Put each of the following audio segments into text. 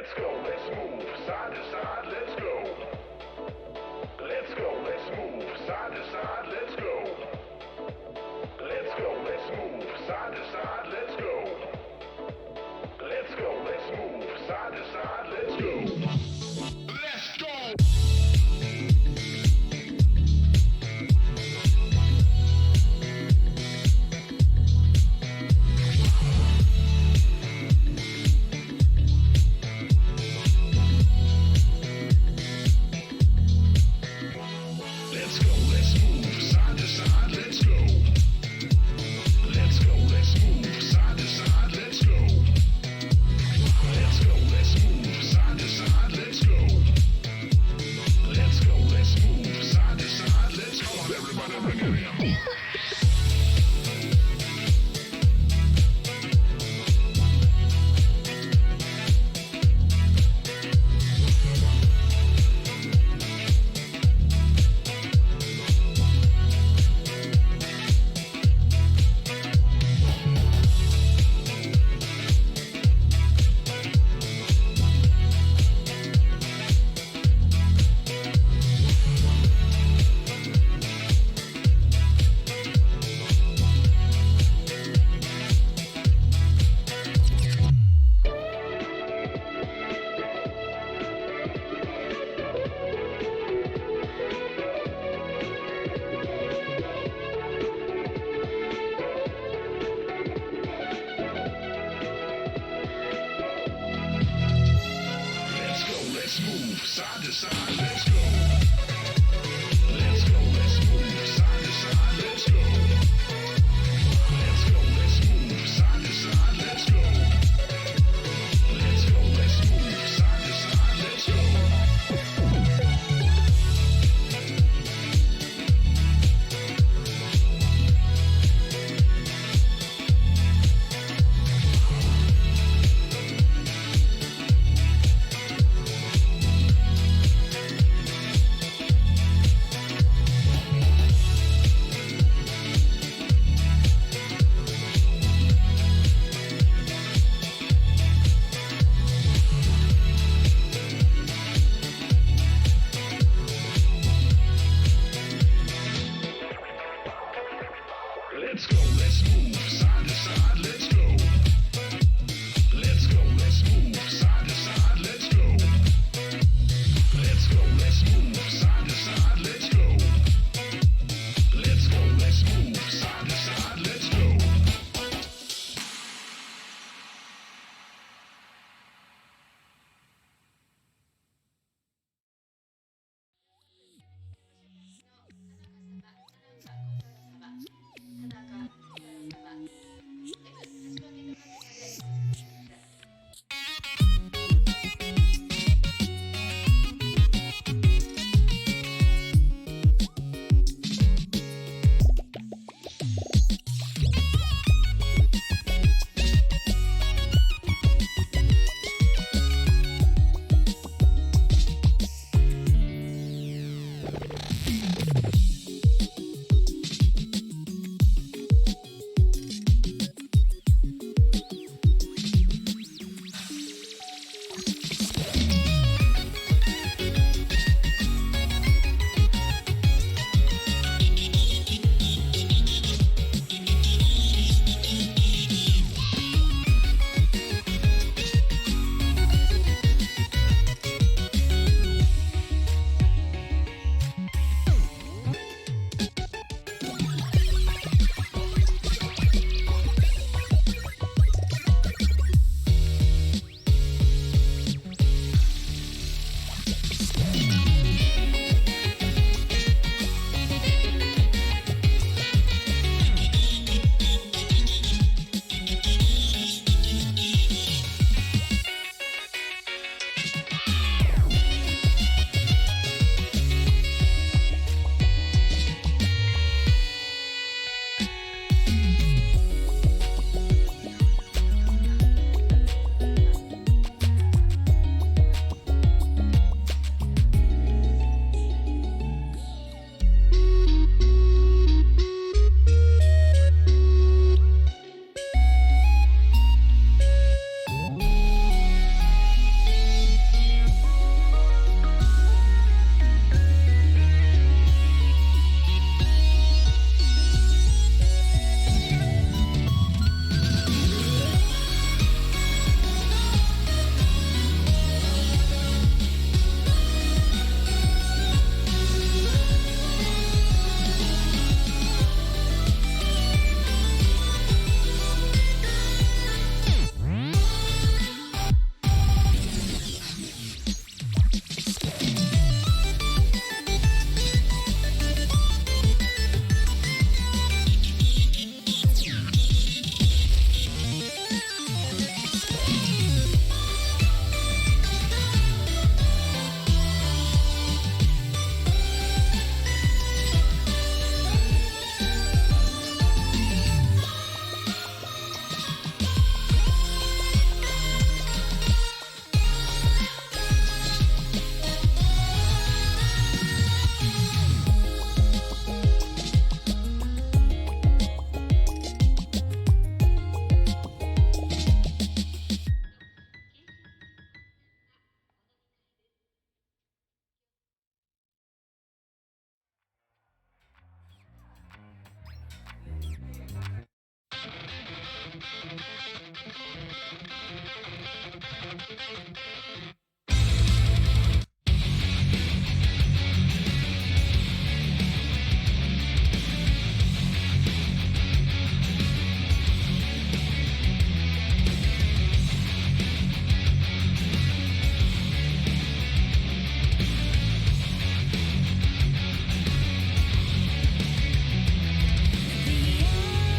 Let's go, let's move side to side, let's go. Let's go, let's move side to side, let's go. Let's go, let's move side to side, let's go. Let's go, let's move side to side, let's go. Let's go! Let's go, let's move side to side, let's go. Let's go, let's move side to side, let's go. Let's go, let's move side to side, let's go. Let's go, let's move side to side, let's go. Everybody bring it in. Let's move side to side, let's go. Let's go, let's move side to side, let's go. Let's go, let's move side to side, let's go. Let's go, let's move side to side, let's go. Let's go, let's move side to side, let's go. Let's go, let's move side to side, let's go. Let's go, let's move side to side, let's go. Let's go, let's move side to side, let's go.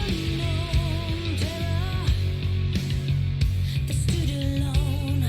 unknown terror that stood alone.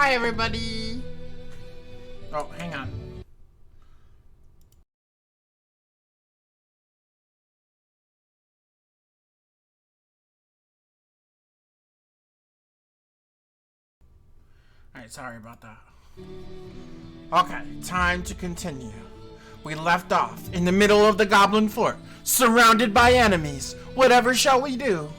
Hi, everybody. Oh, hang on. Alright, sorry about that. Okay, time to continue. We left off in the middle of the goblin fort, surrounded by enemies. Whatever shall we do?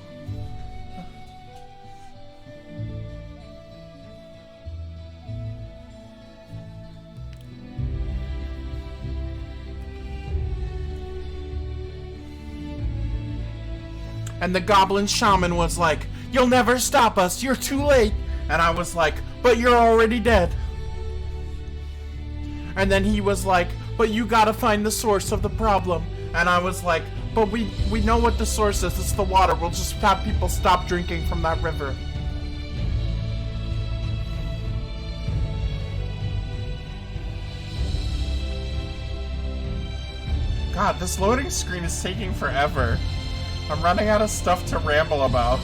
And the goblin shaman was like, "You'll never stop us, you're too late." And I was like, "But you're already dead." And then he was like, "But you gotta find the source of the problem." And I was like, "But we know what the source is, it's the water. We'll just have people stop drinking from that river." God, this loading screen is taking forever. I'm running out of stuff to ramble about.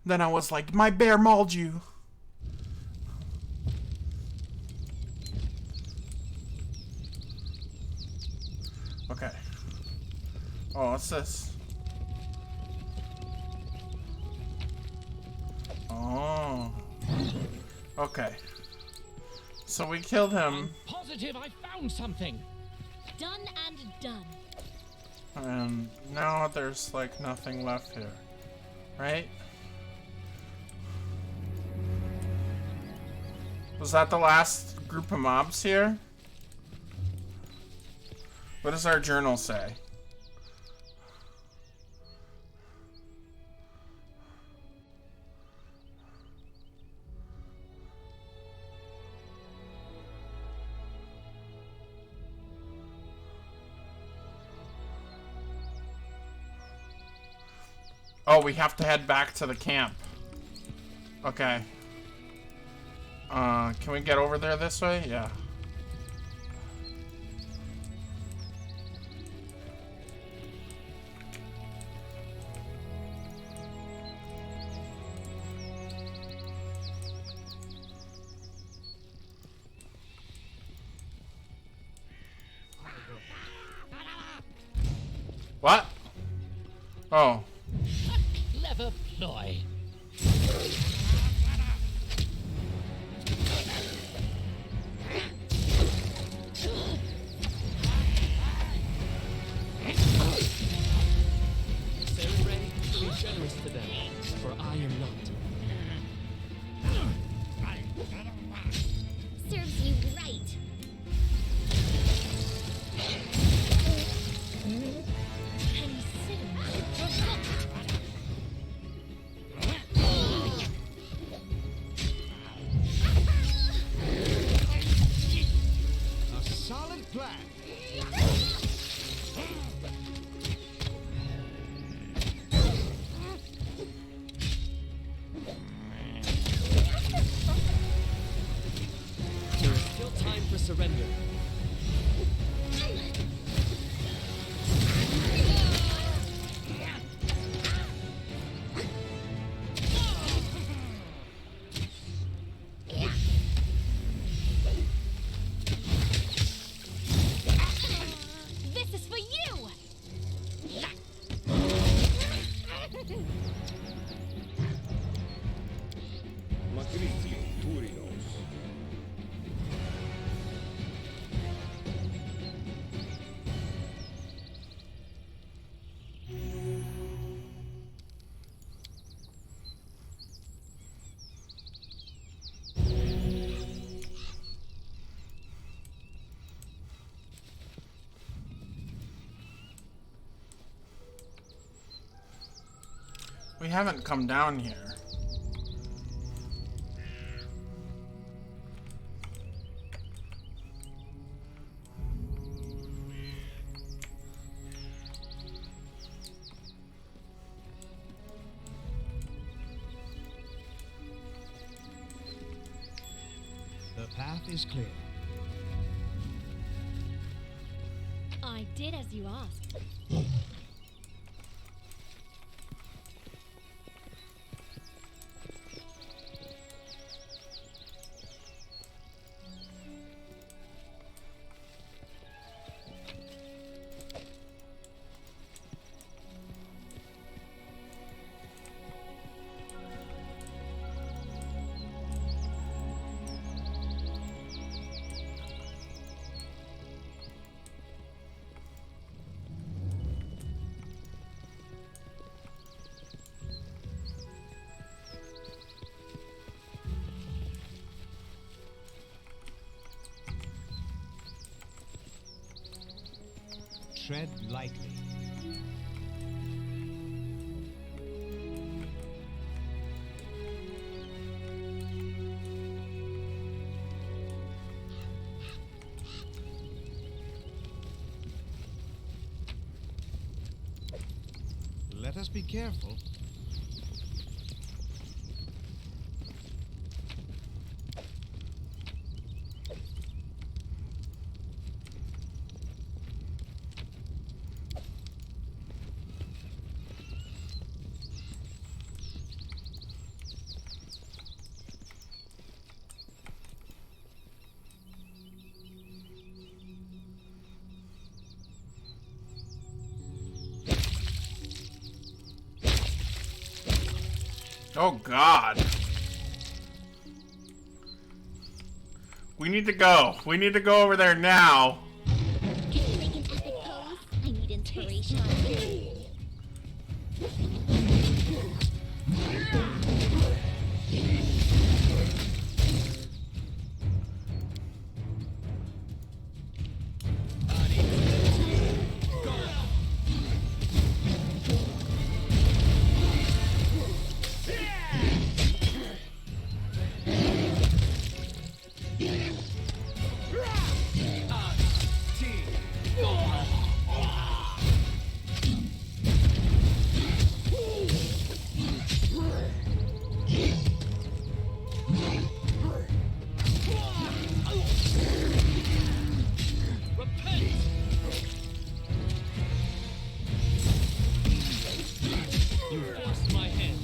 Then I was like, "My bear mauled you." Okay. Oh, what's this? Oh. Okay. So we killed him. I'm positive I found something. Done and done. And now there's like nothing left here. Right? Was that the last group of mobs here? What does our journal say? Oh, we have to head back to the camp. Okay. Can we get over there this way? Yeah. What? Oh. A clever ploy. Be generous to them, for I am not. Serves you right. A solid plan. There is still time for surrender. This is for you. We haven't come down here. The path is clear. I did as you asked. tread lightly. Let us be careful. Oh God. We need to go. We need to go over there now. Can you make an epic pose? I need inspiration. You forced my hand.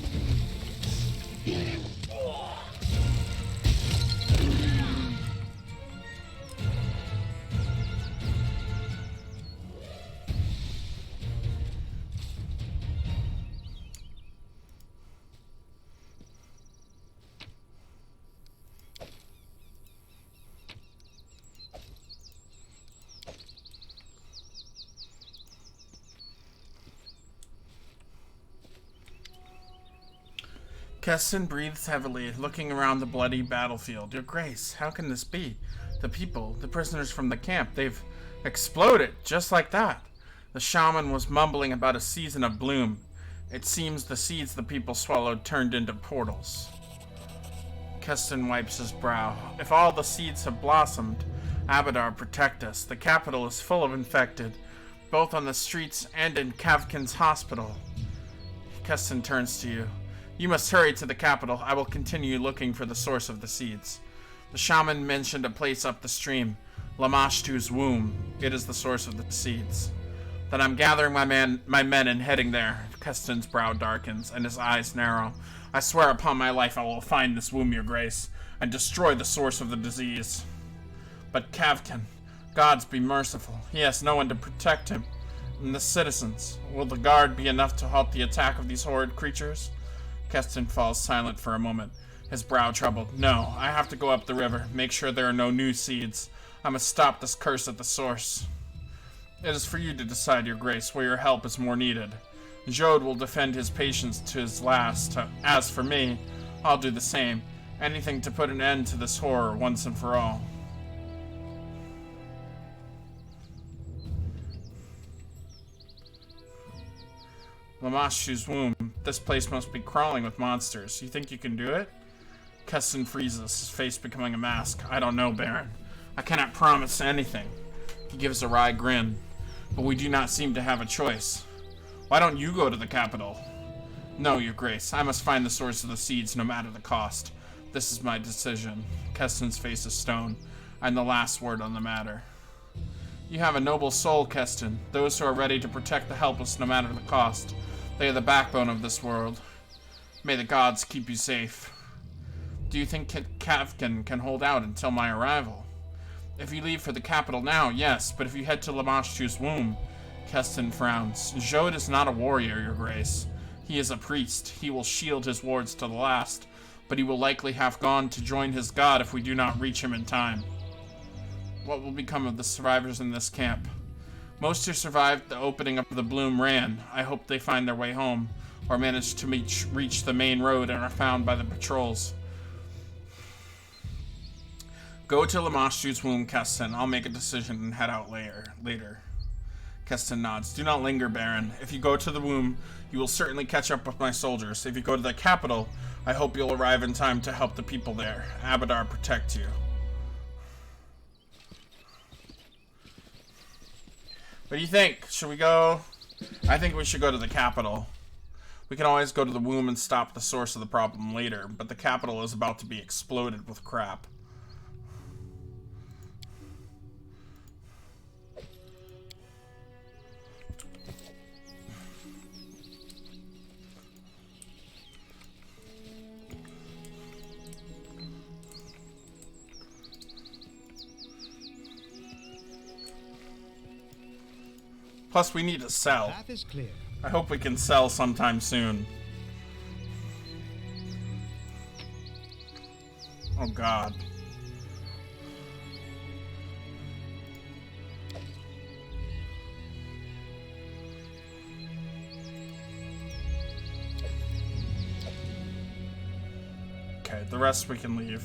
Keston breathes heavily, looking around the bloody battlefield. Your Grace, how can this be? The people, the prisoners from the camp, they've exploded, just like that. The shaman was mumbling about a season of bloom. It seems the seeds the people swallowed turned into portals. Keston wipes his brow. If all the seeds have blossomed, Abadar, protect us. The capital is full of infected, both on the streets and in Kavkin's hospital. Keston turns to you. You must hurry to the capital. I will continue looking for the source of the seeds. The shaman mentioned a place up the stream, Lamashtu's womb. It is the source of the seeds. Then I'm gathering my men and heading there. Keston's brow darkens and his eyes narrow. I swear upon my life I will find this womb, Your Grace, and destroy the source of the disease. But Kavkin, gods be merciful. He has no one to protect him. And the citizens, will the guard be enough to halt the attack of these horrid creatures? Keston falls silent for a moment, his brow troubled. No, I have to go up the river, make sure there are no new seeds. I must stop this curse at the source. It is for you to decide, Your Grace, where your help is more needed. Jode will defend his patients to his last. As for me, I'll do the same. Anything to put an end to this horror once and for all. Lamashu's womb. This place must be crawling with monsters. You think you can do it? Keston freezes, his face becoming a mask. I don't know, Baron. I cannot promise anything. He gives a wry grin. But we do not seem to have a choice. Why don't you go to the capital? No, Your Grace. I must find the source of the seeds no matter the cost. This is my decision. Keston's face is stone. I'm the last word on the matter. You have a noble soul, Keston. Those who are ready to protect the helpless no matter the cost. They are the backbone of this world. May the gods keep you safe. Do you think Kavkin can hold out until my arrival? If you leave for the capital now, yes, but if you head to Lamashtu's womb... Keston frowns. Jode is not a warrior, Your Grace. He is a priest. He will shield his wards to the last, but he will likely have gone to join his god if we do not reach him in time. What will become of the survivors in this camp? Most who survived the opening of the bloom ran. I hope they find their way home, or manage to reach the main road and are found by the patrols. Go to Lamashtu's womb, Keston. I'll make a decision and head out later. Keston nods. Do not linger, Baron. If you go to the womb, you will certainly catch up with my soldiers. If you go to the capital, I hope you'll arrive in time to help the people there. Abadar protect you. What do you think? Should we go? I think we should go to the capital. We can always go to the womb and stop the source of the problem later, but the capital is about to be exploded with crap. Plus, we need to sell. Path is clear. I hope we can sell sometime soon. Oh God. Okay, the rest we can leave.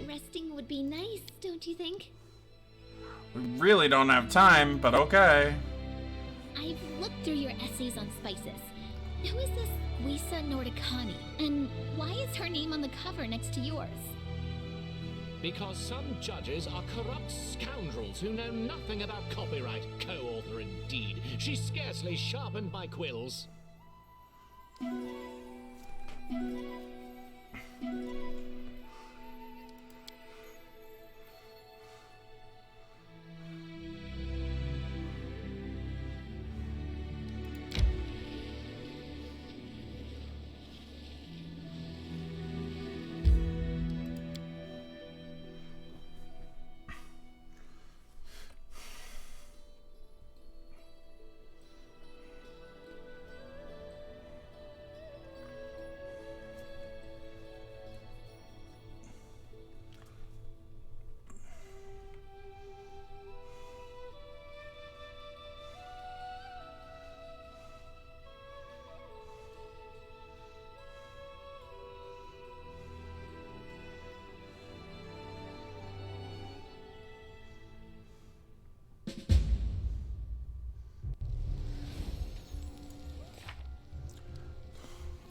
Resting would be nice, don't you think? We really don't have time, but okay. I've looked through your essays on spices. Who is this Guisa Nordicani? And why is her name on the cover next to yours? Because some judges are corrupt scoundrels who know nothing about copyright. Co-author indeed. She's scarcely sharpened by quills.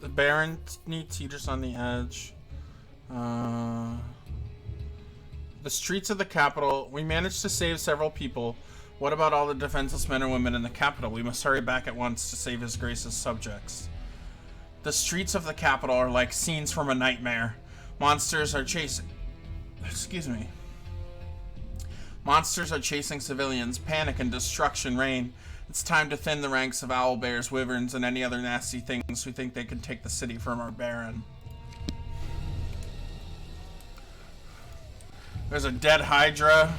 The Baron needs teachers on the edge. The streets of the capital. We managed to save several people. What about all the defenseless men and women in the capital? We must hurry back at once to save His Grace's subjects. The streets of the capital are like scenes from a nightmare. Monsters are chasing... Excuse me. Monsters are chasing civilians. Panic and destruction reign. It's time to thin the ranks of owlbears, wyverns, and any other nasty things who think they can take the city from our Baron. There's a dead Hydra.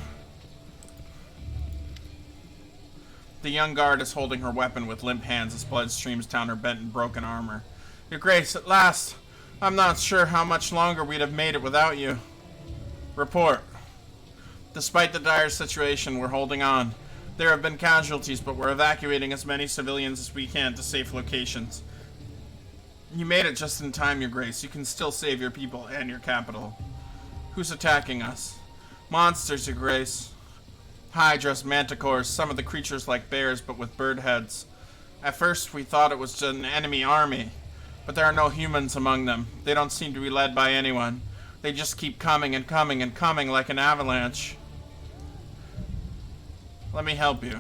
The young guard is holding her weapon with limp hands as blood streams down her bent and broken armor. Your Grace, at last! I'm not sure how much longer we'd have made it without you. Report. Despite the dire situation, we're holding on. There have been casualties, but we're evacuating as many civilians as we can to safe locations. You made it just in time, Your Grace. You can still save your people and your capital. Who's attacking us? Monsters, Your Grace. Hydras, manticores, some of the creatures like bears, but with bird heads. At first, we thought it was just an enemy army, but there are no humans among them. They don't seem to be led by anyone. They just keep coming and coming and coming like an avalanche. Let me help you.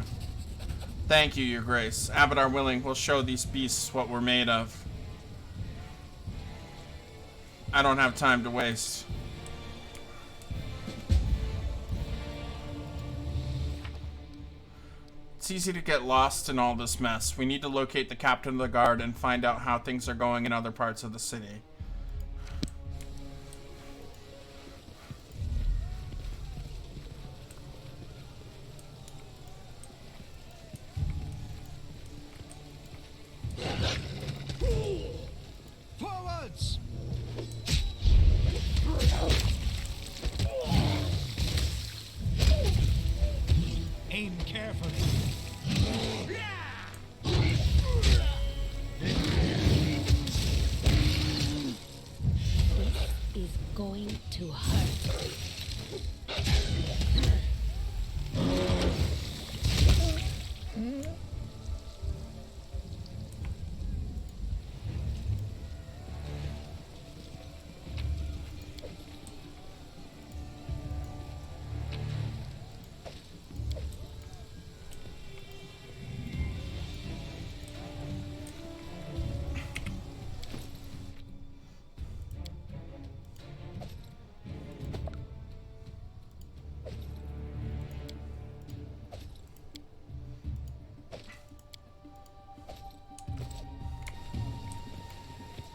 Thank you, Your Grace. Abadar willing, we'll show these beasts what we're made of. I don't have time to waste. It's easy to get lost in all this mess. We need to locate the captain of the guard and find out how things are going in other parts of the city. Forwards! Aim carefully. Is going to hurt.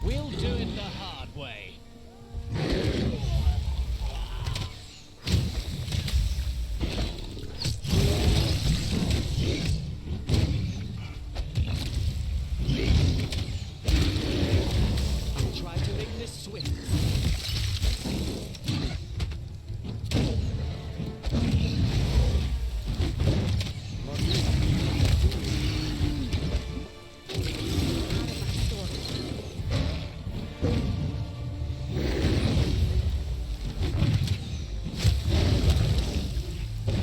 We'll do it the hard way. I'll try to make this swift.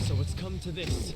So it's come to this.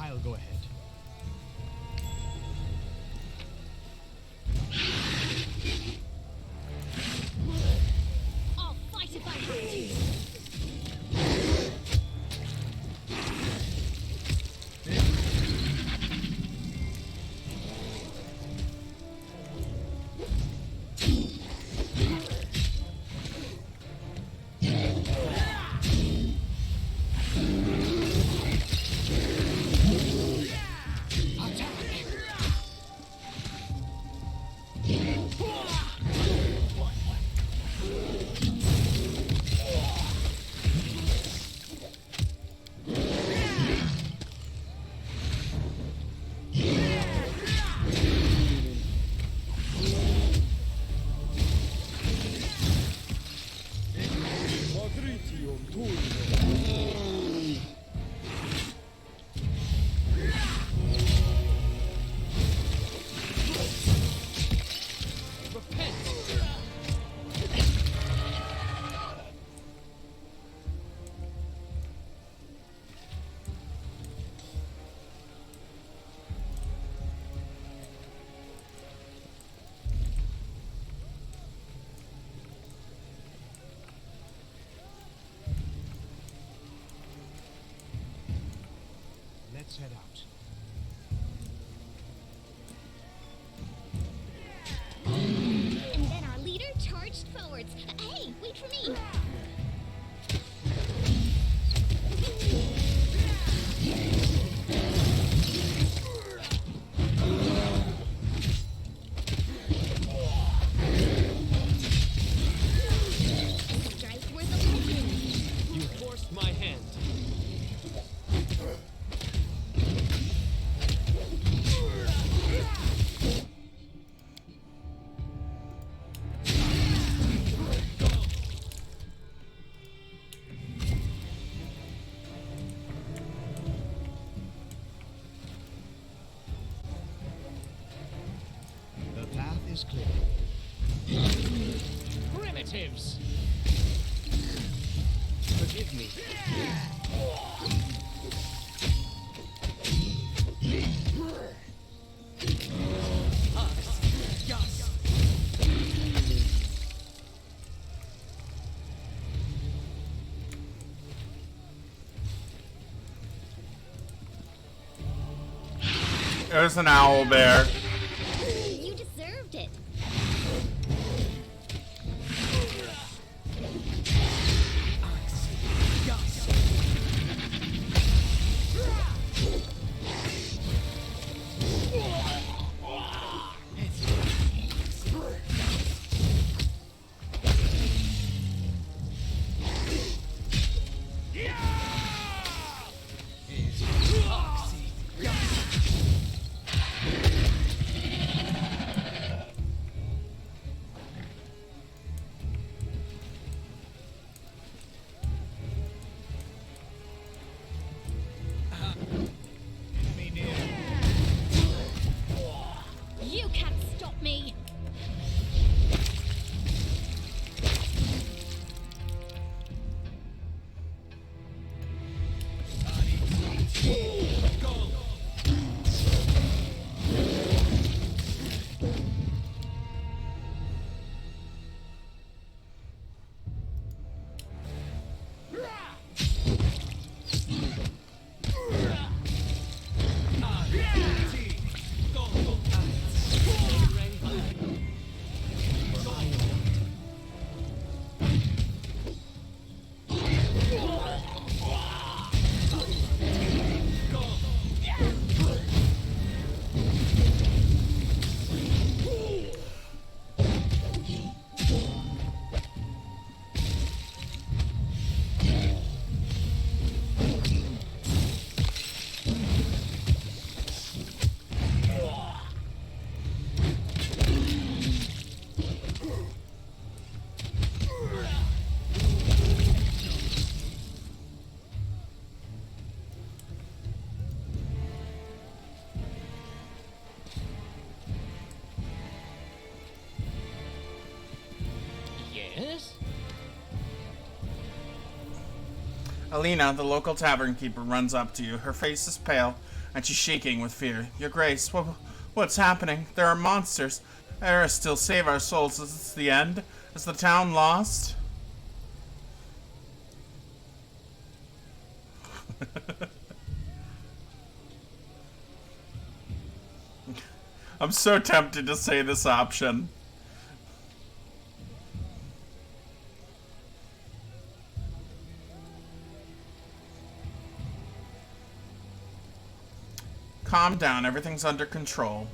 I'll go ahead. I'll fight if I have to. Let's head out. And then our leader charged forwards. Hey, wait for me. Strike worth a legend. You forced my hand. was clear. Primitives! Forgive me. There's an owl bear. You deserved it. You can't stop me. Yes? Alina, the local tavern keeper, runs up to you. Her face is pale, and she's shaking with fear. Your Grace, what's happening? There are monsters. Eris, still save our souls. Is this the end? Is the town lost? I'm so tempted to say this option. Calm down, everything's under control.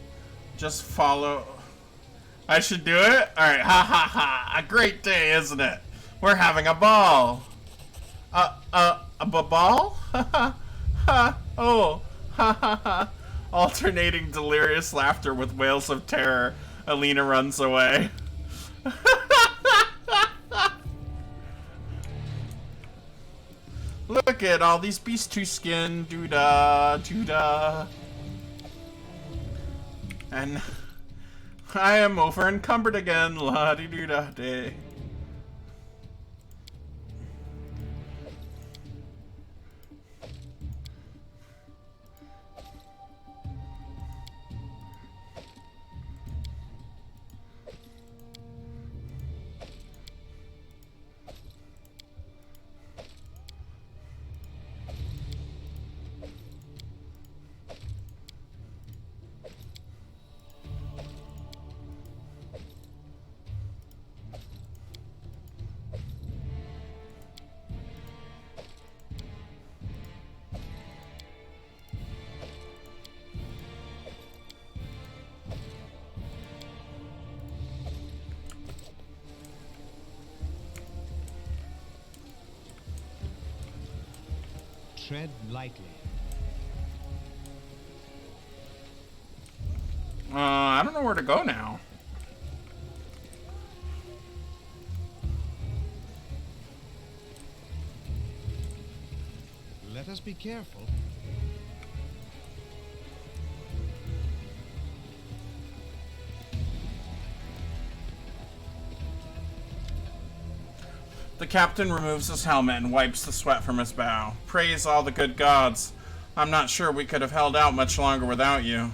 Just follow. I should do it? Alright, ha ha ha. A great day, isn't it? We're having a ball. A ball? Ha ha ha. Oh, ha ha ha. Alternating delirious laughter with wails of terror, Alina runs away. Look at all these beast to skin, doo-da, doo-da. And I am over encumbered again, la-di-doo-da-day. Tread lightly. I don't know where to go now. Let us be careful. The captain removes his helmet and wipes the sweat from his brow. Praise all the good gods. I'm not sure we could have held out much longer without you.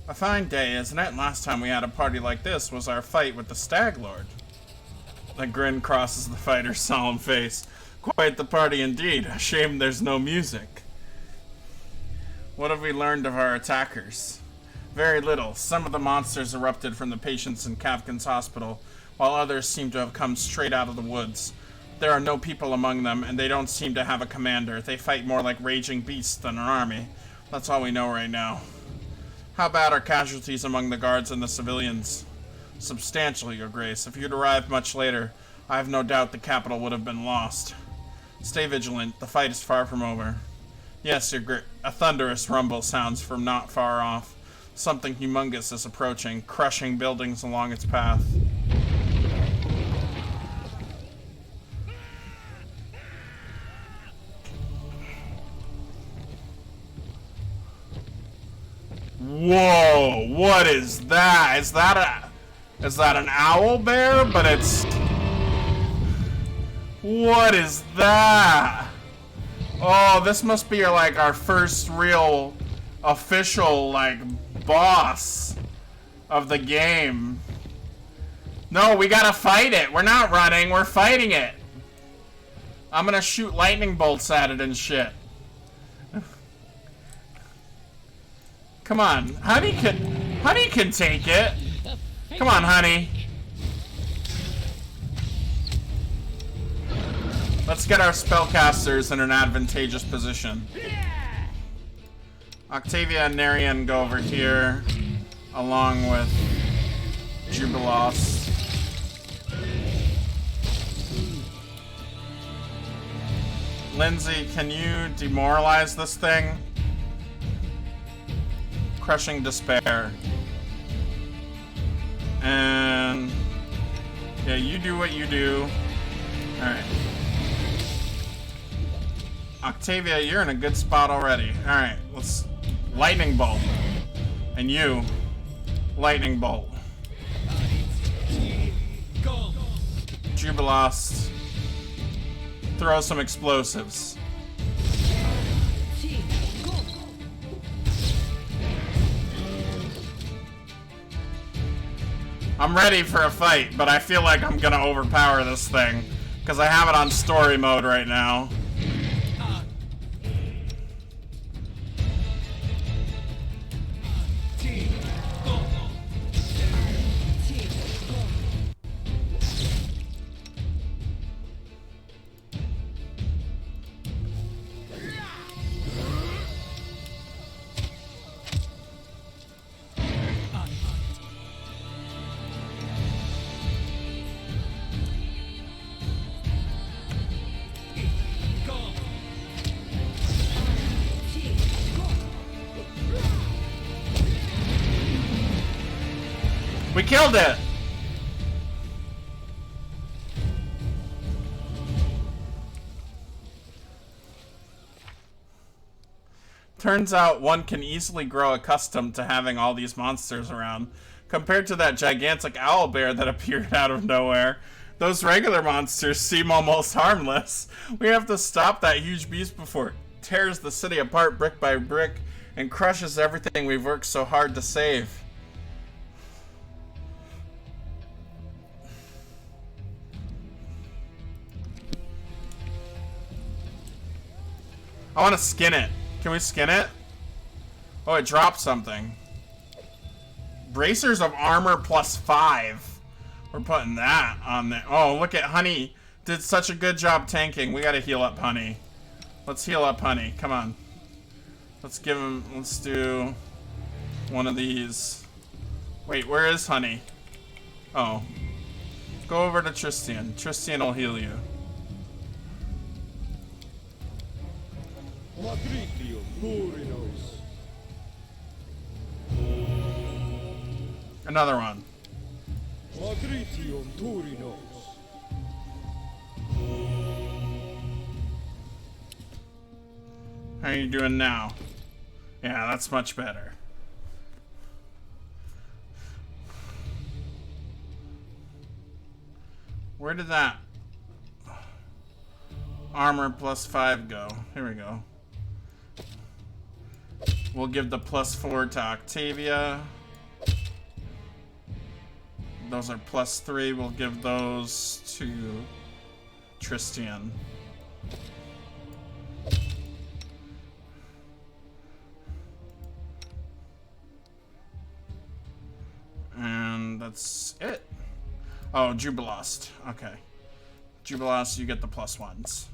A fine day, isn't it? Last time we had a party like this was our fight with the Stag Lord. A grin crosses the fighter's solemn face. Quite the party indeed. A shame there's no music. What have we learned of our attackers? Very little. Some of the monsters erupted from the patients in Kafkin's hospital, while others seem to have come straight out of the woods. There are no people among them, and they don't seem to have a commander. They fight more like raging beasts than an army. That's all we know right now. How bad are casualties among the guards and the civilians? Substantial, Your Grace. If you'd arrived much later, I have no doubt the capital would have been lost. Stay vigilant. The fight is far from over. Yes, Your Grace. A thunderous rumble sounds from not far off. Something humongous is approaching, crushing buildings along its path. Whoa, what is that? Is that an owl bear? But it's... What is that? Oh, this must be like our first real official like boss of the game. No, we gotta fight it. We're not running, we're fighting it. I'm gonna shoot lightning bolts at it and shit. Come on, Honey can take it. Come on, Honey. Let's get our spellcasters in an advantageous position. Octavia and Narian go over here, along with Jubilos. Lindsay, can you demoralize this thing? Crushing Despair. And yeah, you do what you do. Alright. Octavia, you're in a good spot already. Alright, let's lightning bolt. And you, lightning bolt. Jubilost, throw some explosives. I'm ready for a fight, but I feel like I'm gonna overpower this thing because I have it on story mode right now. We killed it! Turns out one can easily grow accustomed to having all these monsters around. Compared to that gigantic owlbear that appeared out of nowhere, those regular monsters seem almost harmless. We have to stop that huge beast before it tears the city apart brick by brick and crushes everything we've worked so hard to save. I want to skin it. Can we skin it? Oh, it dropped something. Bracers of armor +5. We're putting that on there. Oh, look at Honey. Did such a good job tanking. We gotta heal up Honey. Let's heal up Honey. Come on. Let's give him... Let's do one of these. Wait, where is Honey? Oh. Go over to Tristian. Tristian will heal you. Another one. How are you doing now? Yeah, that's much better. Where did that... Armor +5 go. Here we go. We'll give the +4 to Octavia. Those are +3. We'll give those to Tristian. And that's it. Oh, Jubilost. Okay. Jubilost, you get the +1s.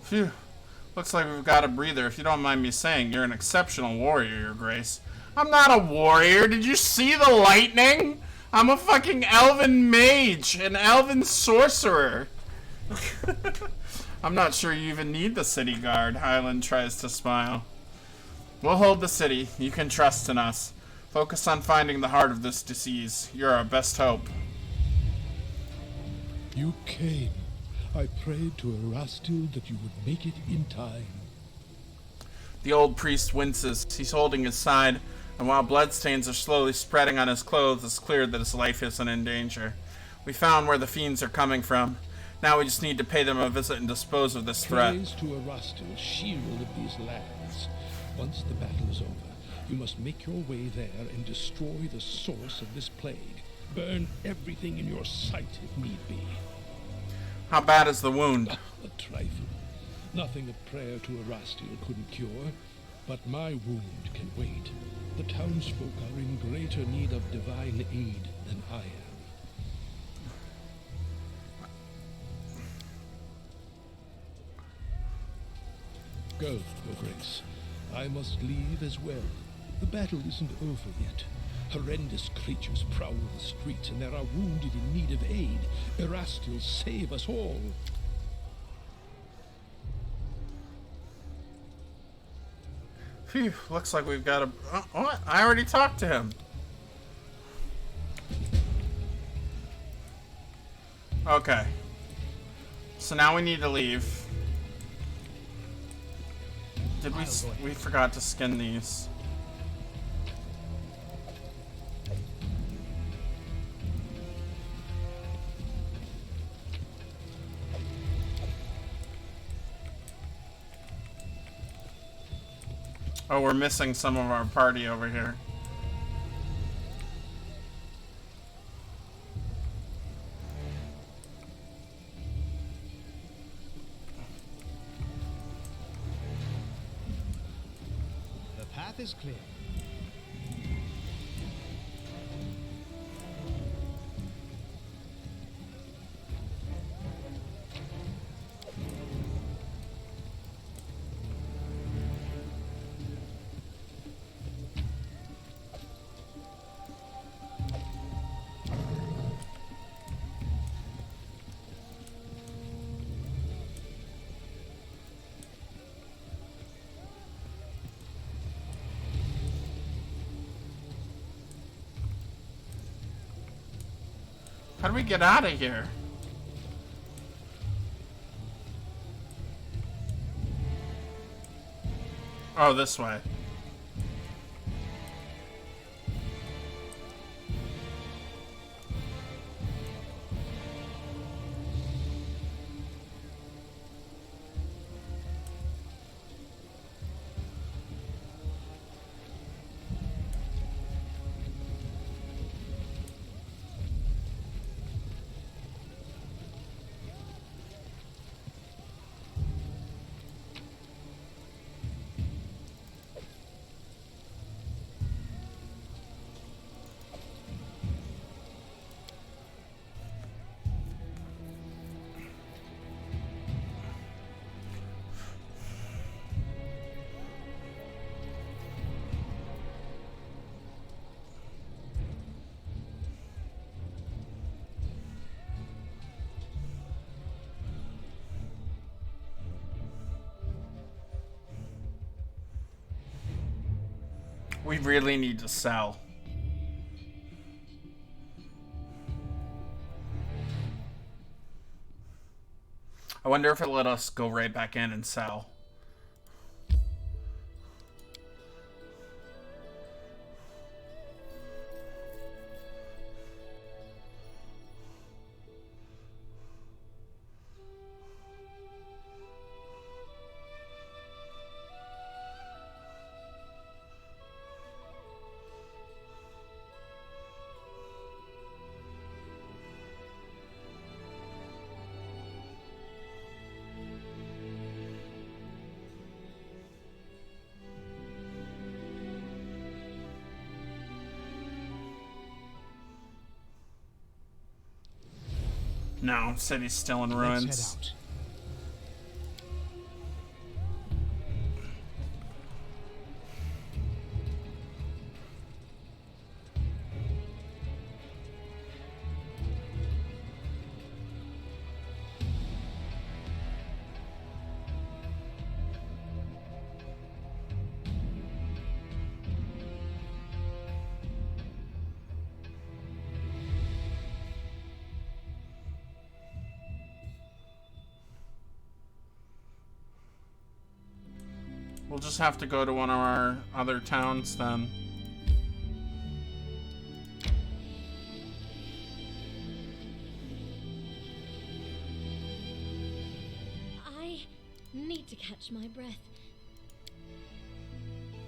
Phew. Looks like we've got a breather. If you don't mind me saying, you're an exceptional warrior, Your Grace. I'm not a warrior. Did you see the lightning? I'm a fucking elven mage, an elven sorcerer. I'm not sure you even need the city guard. Highland tries to smile. We'll hold the city. You can trust in us. Focus on finding the heart of this disease. You're our best hope. You came. I prayed to Erastil that you would make it in time. The old priest winces. He's holding his side, and while bloodstains are slowly spreading on his clothes, it's clear that his life isn't in danger. We found where the fiends are coming from. Now we just need to pay them a visit and dispose of this threat. Praise to Erastil, shield of these lands. Once the battle is over, you must make your way there and destroy the source of this plague. Burn everything in your sight if need be. How bad is the wound? A trifle. Nothing a prayer to Erastil couldn't cure, but my wound can wait. The townsfolk are in greater need of divine aid than I am. Go, Your Grace. I must leave as well. The battle isn't over yet. Horrendous creatures prowl the streets, and there are wounded in need of aid. Erastil, save us all. Phew, looks like we've got a... what? I already talked to him. Okay. So now we need to leave. Did we forgot to skin these. Oh, we're missing some of our party over here. The path is clear. How do we get out of here? Oh, this way. We really need to sell. I wonder if it'll let us go right back in and sell. No, city's still in ruins. Let's head out. We'll just have to go to one of our other towns then. I need to catch my breath.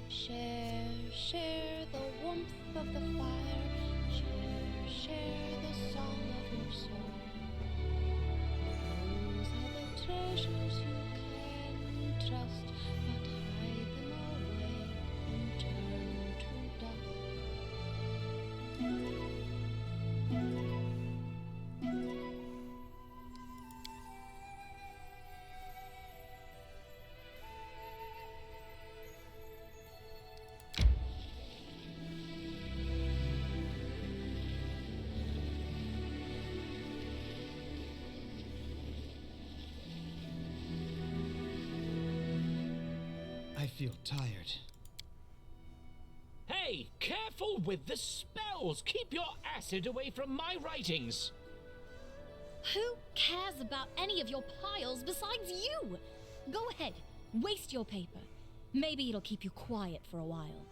Share, share the warmth of the fire. Share, share the song of your soul. Those are the treasures you can trust, but hide them away and turn to dust. I feel tired. Hey, careful with the spells! Keep your acid away from my writings! Who cares about any of your piles besides you? Go ahead, waste your paper. Maybe it'll keep you quiet for a while.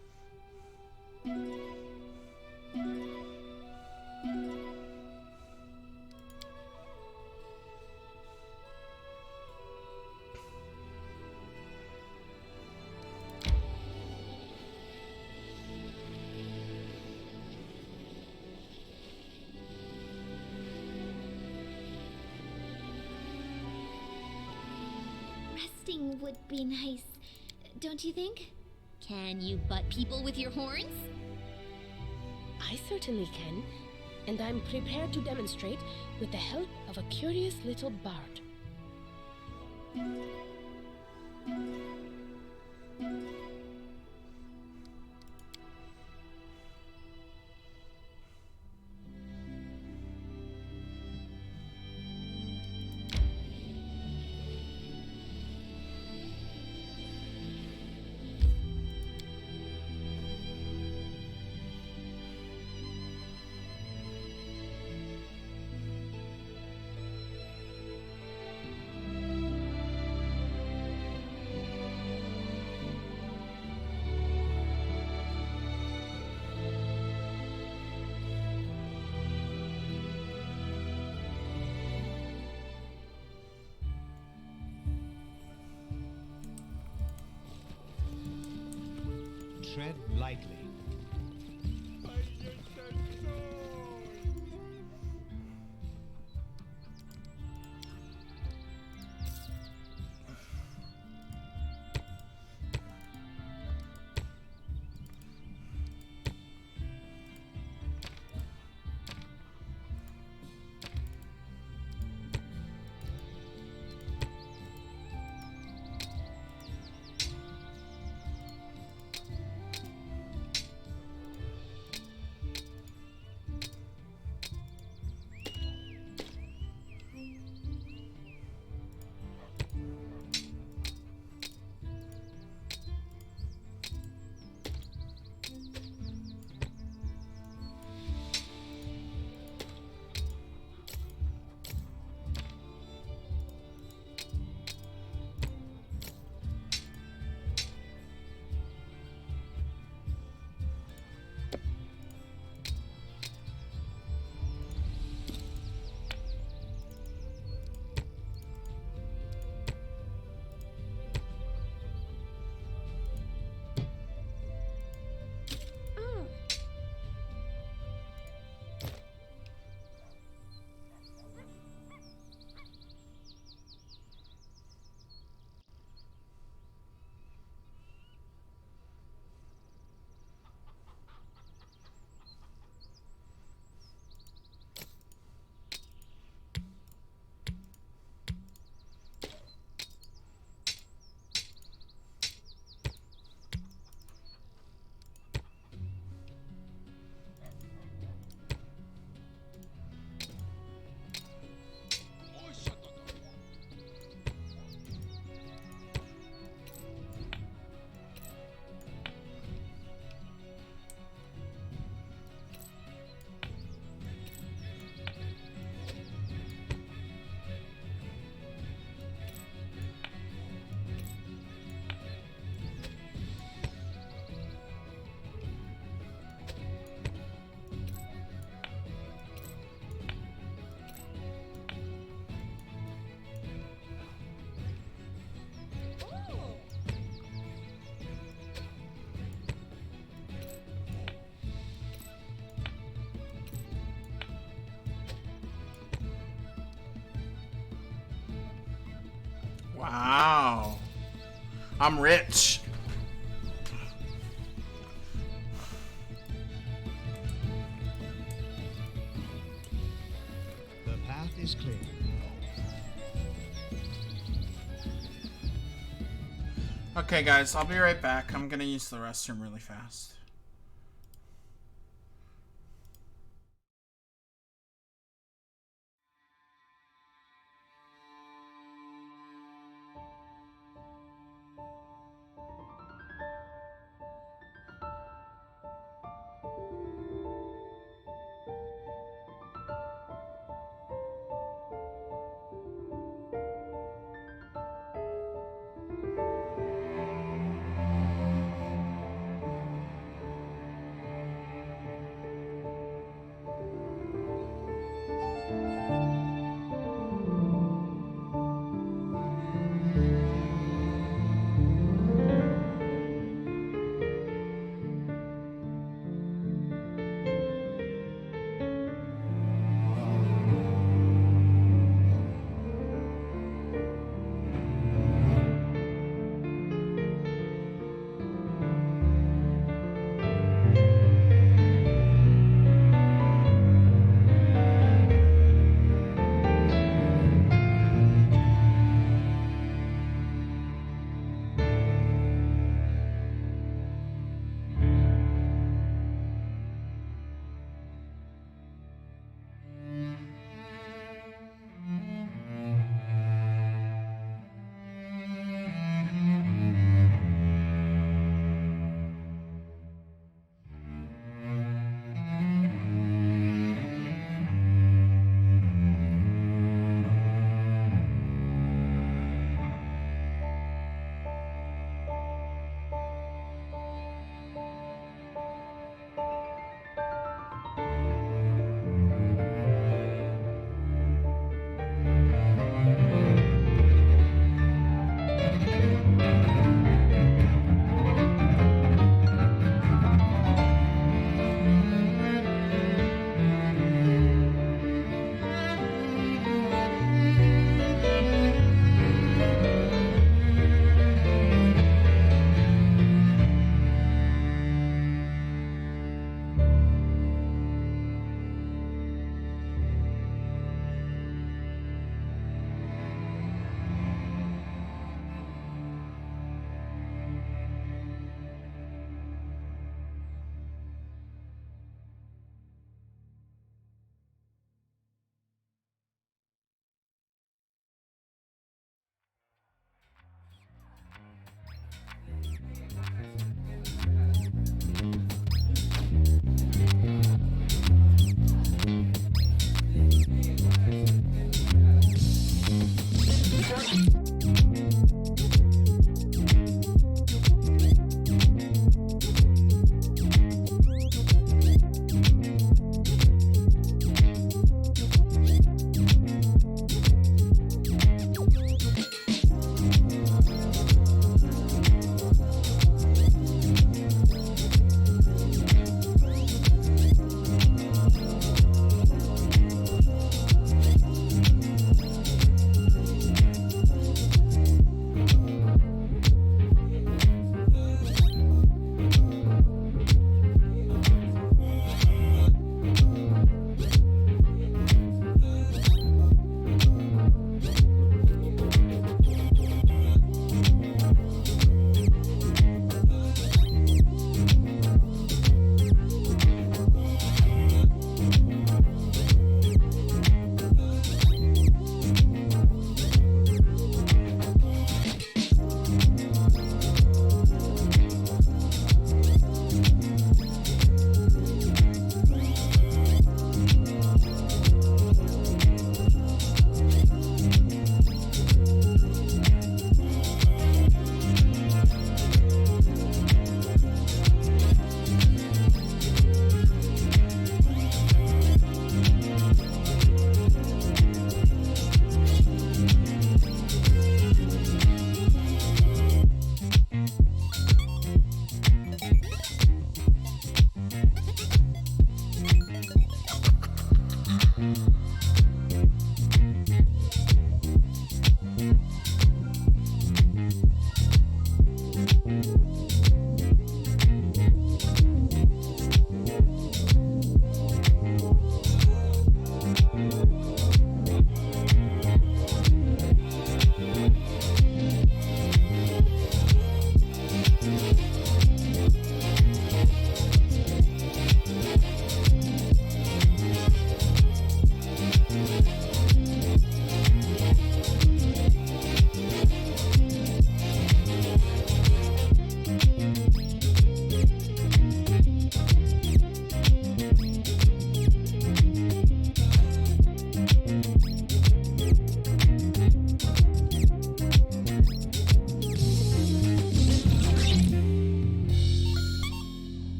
Resting would be nice, don't you think? Can you butt people with your horns? I certainly can, and I'm prepared to demonstrate with the help of a curious little bard. Tread lightly. Wow. I'm rich. The path is clear. Okay, guys, I'll be right back. I'm gonna use the restroom really fast.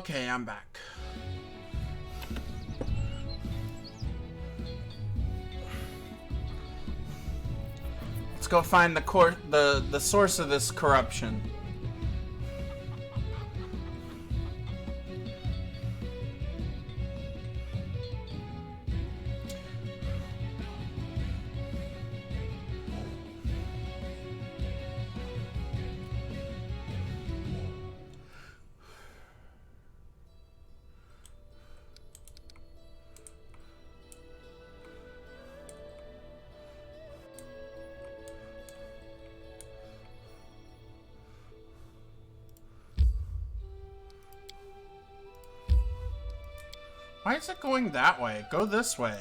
Okay, I'm back. Let's go find the source of this corruption. Why is it going that way? Go this way.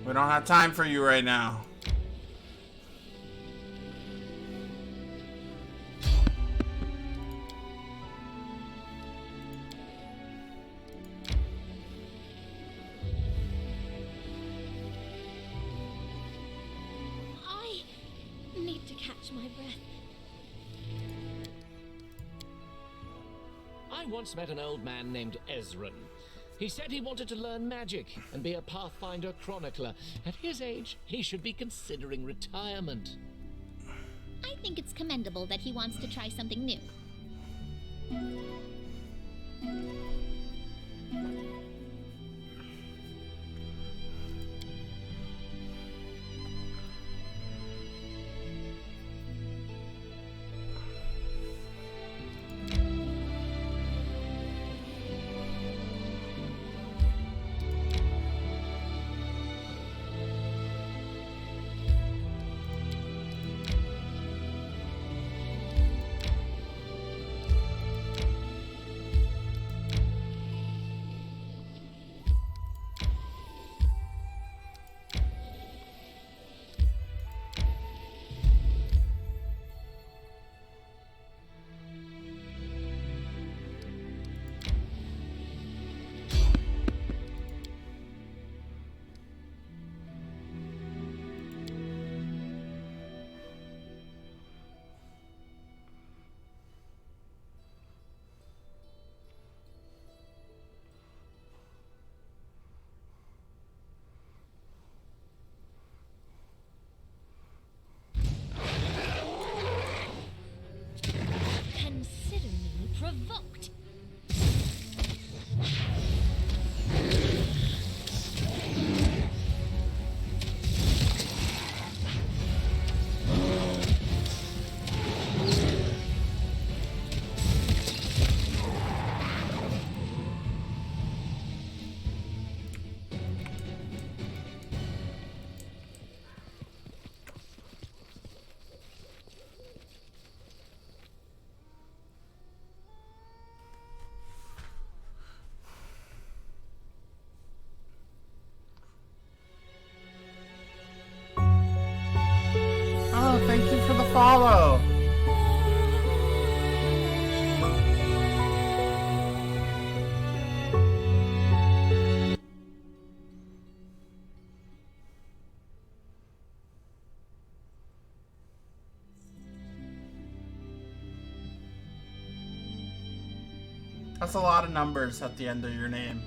We don't have time for you right now. I need to catch my breath. I once met an old man named Ezran. He said he wanted to learn magic and be a Pathfinder chronicler. At his age, he should be considering retirement. I think it's commendable that he wants to try something new. Consider me provoked. Oh, thank you for the follow. That's a lot of numbers at the end of your name.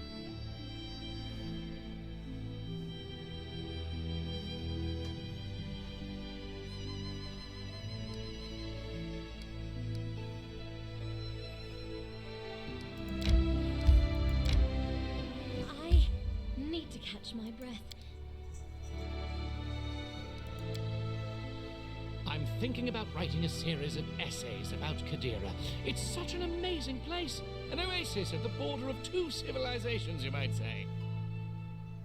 I need to catch my breath. I'm thinking about writing a series of essays about Kadira. It's such an amazing place. An oasis at the border of two civilizations, you might say.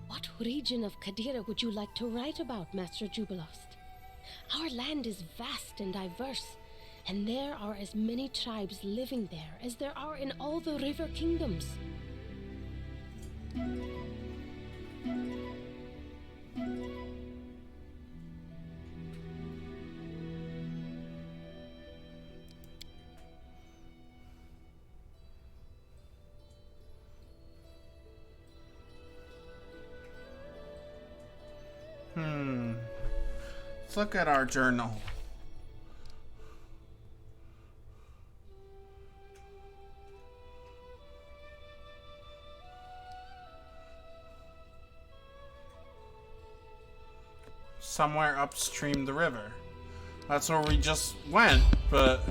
What region of Kadira would you like to write about, Master Jubilost? Our land is vast and diverse, and there are as many tribes living there as there are in all the river kingdoms. let's look at our journal. Somewhere upstream the river. That's where we just went, but...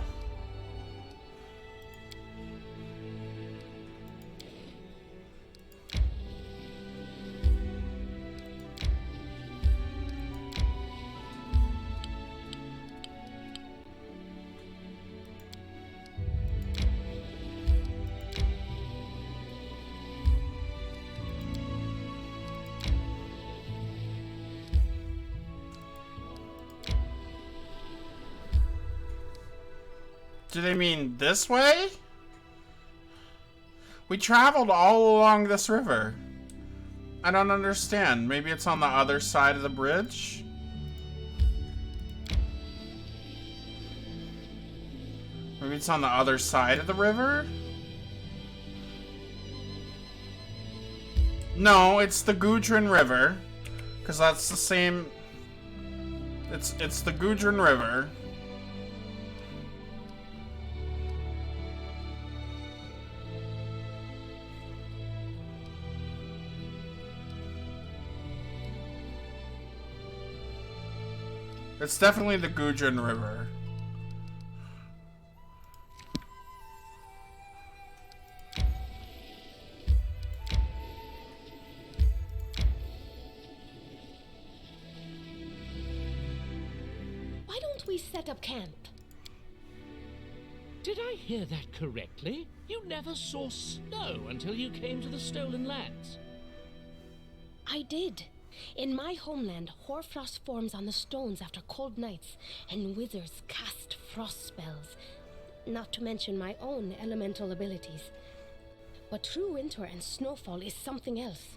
Do they mean this way? We traveled all along this river. I don't understand. Maybe it's on the other side of the bridge? Maybe it's on the other side of the river? No, it's the Gudrun River. Because that's the same... It's the Gudrun River. It's definitely the Gudrun River. Why don't we set up camp? Did I hear that correctly? You never saw snow until you came to the Stolen Lands. I did. In my homeland, hoarfrost forms on the stones after cold nights, and wizards cast frost spells. Not to mention my own elemental abilities. But true winter and snowfall is something else.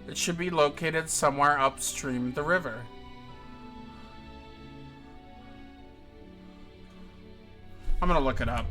It should be located somewhere upstream the river. I'm gonna look it up.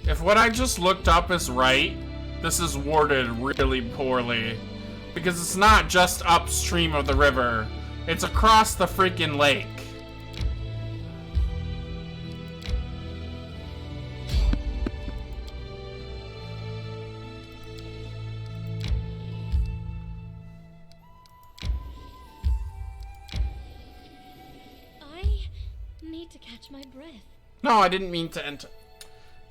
If what I just looked up is right, this is worded really poorly. Because it's not just upstream of the river, it's across the freaking lake. I need to catch my breath. No, I didn't mean to enter.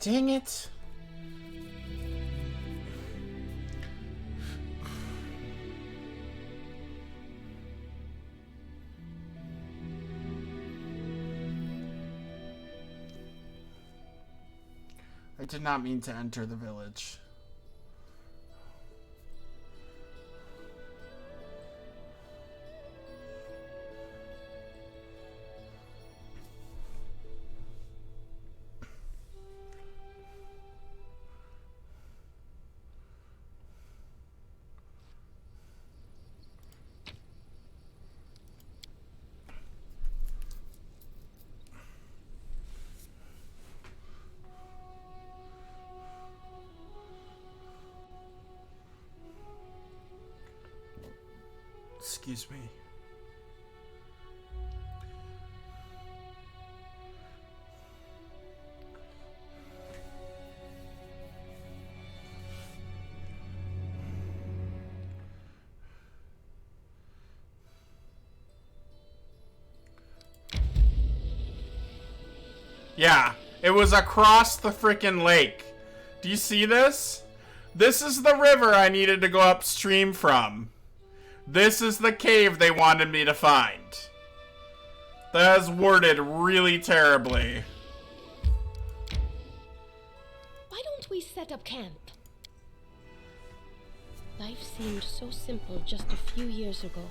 Dang it. I did not mean to enter the village. Excuse me. Yeah, it was across the frickin' lake. Do you see this? This is the river I needed to go upstream from. This is the cave they wanted me to find. That is worded really terribly. Why don't we set up camp? Life seemed so simple just a few years ago.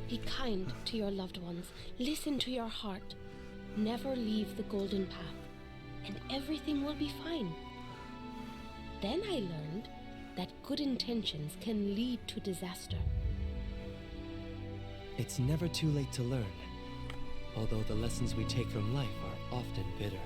Be kind to your loved ones. Listen to your heart. Never leave the golden path. And everything will be fine. Then I learned that good intentions can lead to disaster. It's never too late to learn, although the lessons we take from life are often bitter.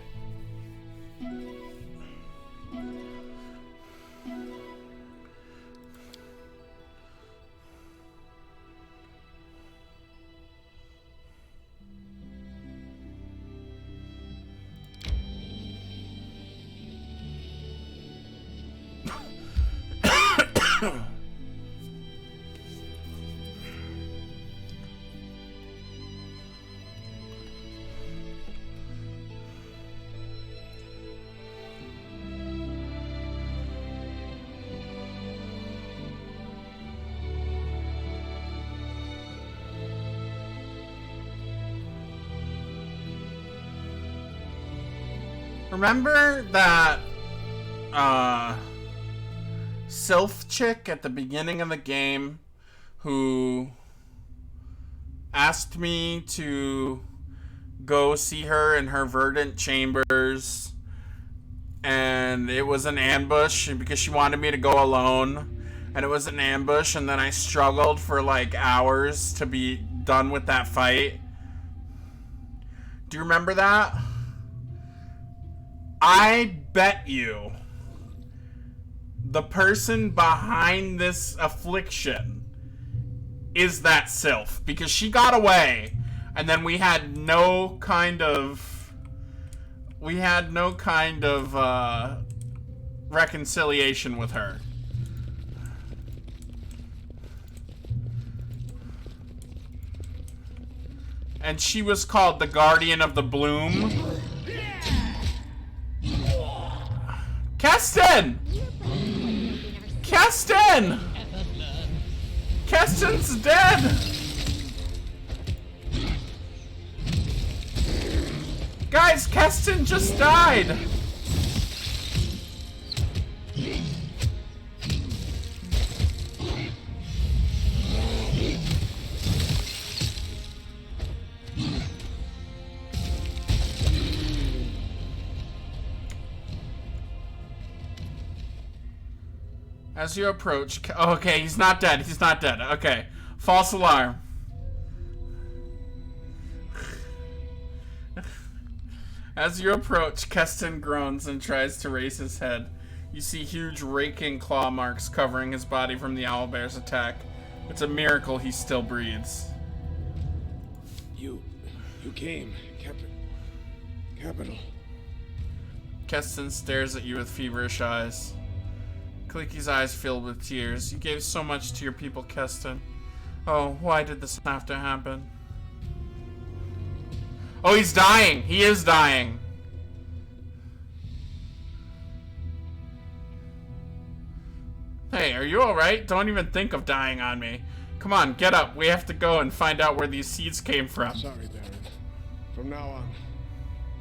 Remember that sylph chick at the beginning of the game who asked me to go see her in her verdant chambers, and it was an ambush because she wanted me to go alone, and it was an ambush, and then I struggled for like hours to be done with that fight? Do you remember that? I bet you the person behind this affliction is that sylph, because she got away, and then we had no kind of reconciliation with her. And she was called the Guardian of the Bloom. Keston! Keston! Keston's dead! Guys, Keston just died! As you approach... Oh, okay, he's not dead. He's not dead. Okay. False alarm. As you approach, Keston groans and tries to raise his head. You see huge raking claw marks covering his body from the owlbear's attack. It's a miracle he still breathes. You came, Capital. Keston stares at you with feverish eyes. Cliquey's eyes filled with tears. You gave so much to your people, Keston. Oh, why did this have to happen? Oh, he's dying! He is dying! Hey, are you alright? Don't even think of dying on me. Come on, get up. We have to go and find out where these seeds came from. Sorry, Baron. From now on,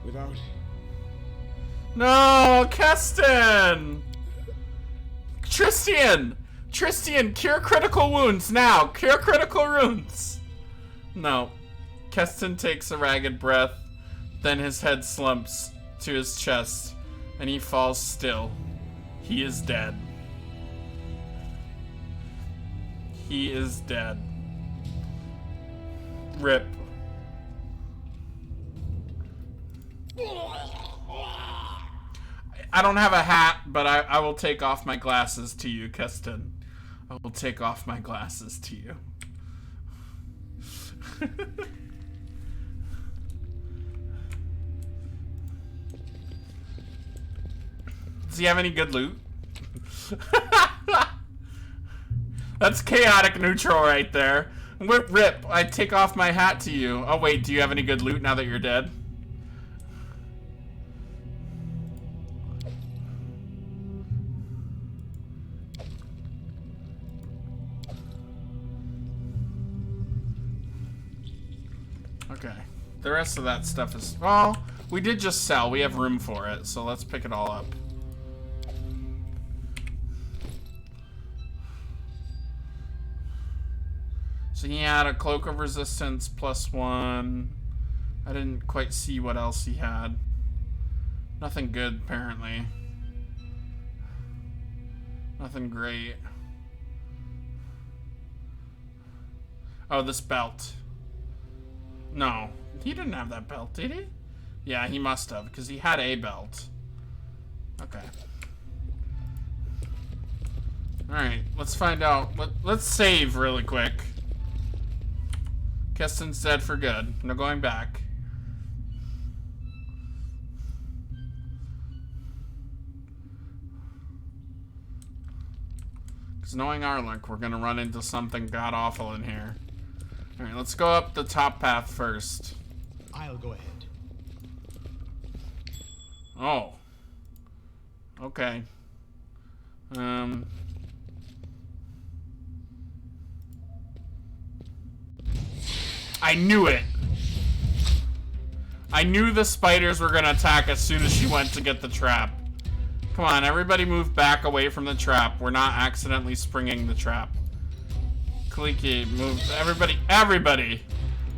without No, Keston! Tristian! Tristian, cure critical wounds now! Cure critical wounds! No. Keston takes a ragged breath, then his head slumps to his chest, and he falls still. He is dead. He is dead. Rip. I don't have a hat, but I will take off my glasses to you, Keston. I will take off my glasses to you. Does he have any good loot? That's chaotic neutral right there. Rip, I take off my hat to you. Oh wait, do you have any good loot now that you're dead? Okay. The rest of that stuff is... Well, we did just sell. We have room for it, so let's pick it all up. So he had a Cloak of Resistance +1. I didn't quite see what else he had. Nothing good, apparently. Nothing great. Oh, this belt. No, he didn't have that belt, did he? Yeah, he must have, because he had a belt. Okay. Alright, let's find out. Let's save really quick. Keston's dead for good. No going back. Because knowing our luck, we're going to run into something god-awful in here. Alright, let's go up the top path first. I'll go ahead. Oh. Okay. I knew it! I knew the spiders were gonna attack as soon as she went to get the trap. Come on, everybody move back away from the trap. We're not accidentally springing the trap. Kaliki, move. Everybody!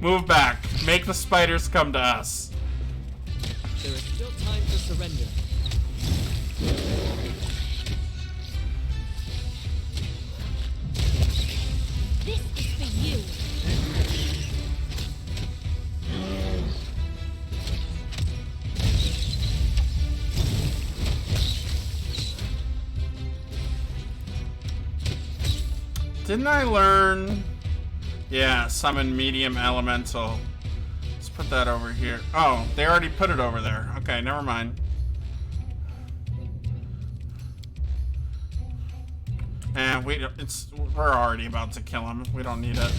Move back. Make the spiders come to us. There is still time to surrender. This is for you. Didn't I learn? Yeah, summon medium elemental. Let's put that over here. Oh, they already put it over there. Okay, never mind. And we're already about to kill him. We don't need it.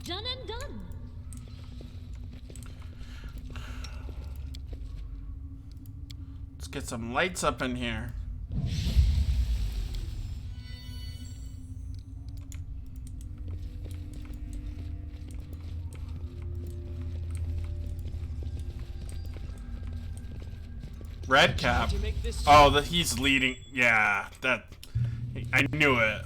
Done and done. Let's get some lights up in here. Red cap. Oh, he's leading. Yeah, that. I knew it.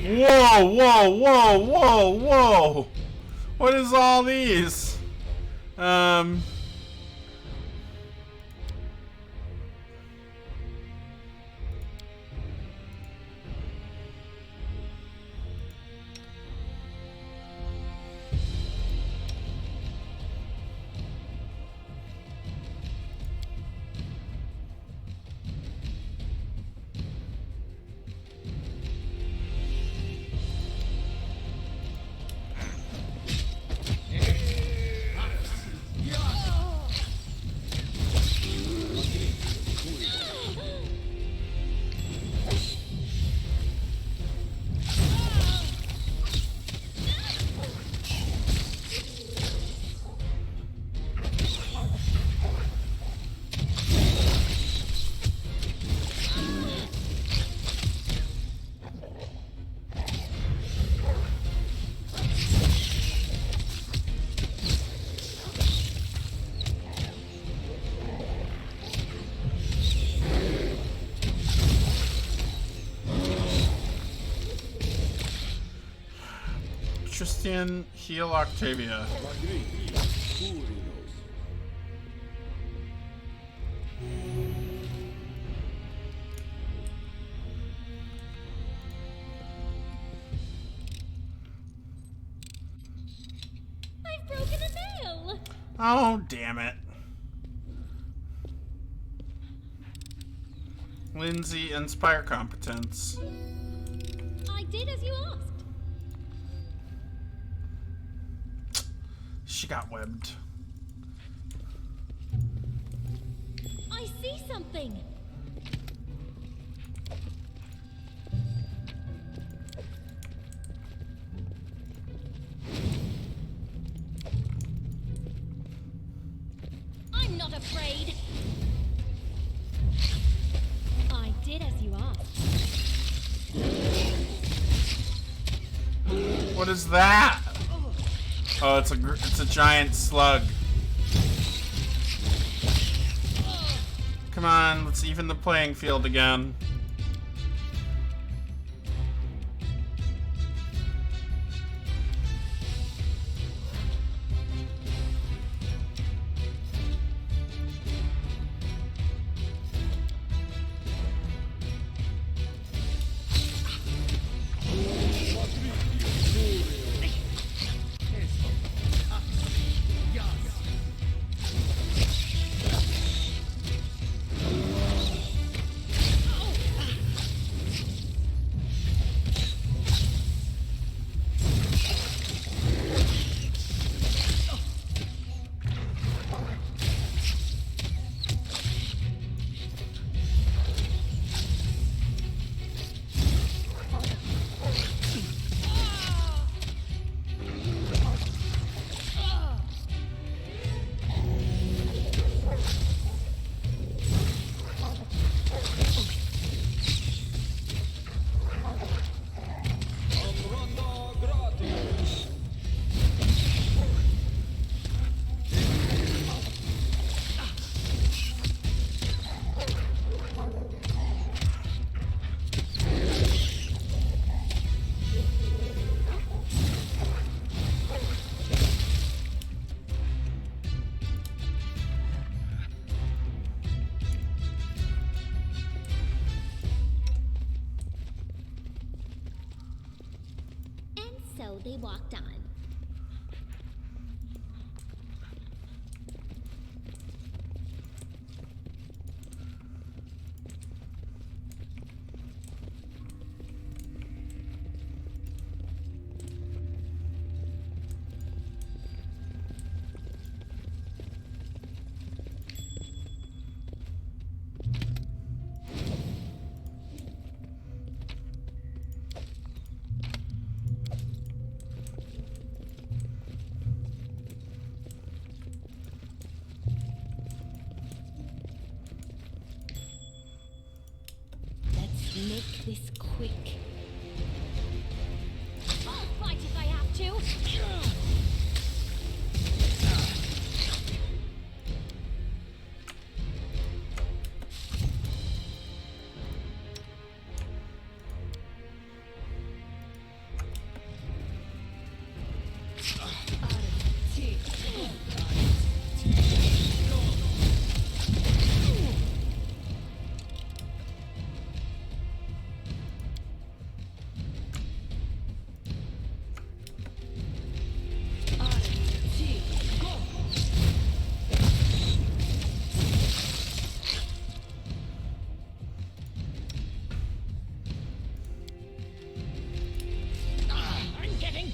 Whoa, whoa, whoa, whoa, whoa. What is all these? Tristan, heal Octavia. I've broken a nail! Oh, damn it. Lindsay, inspire competence. I did as you asked. She got webbed. I see something! I'm not afraid! I did as you asked. What is that? Oh, it's a giant slug. Come on, let's even the playing field again. So they walked on. Make this quick. I'll fight if I have to.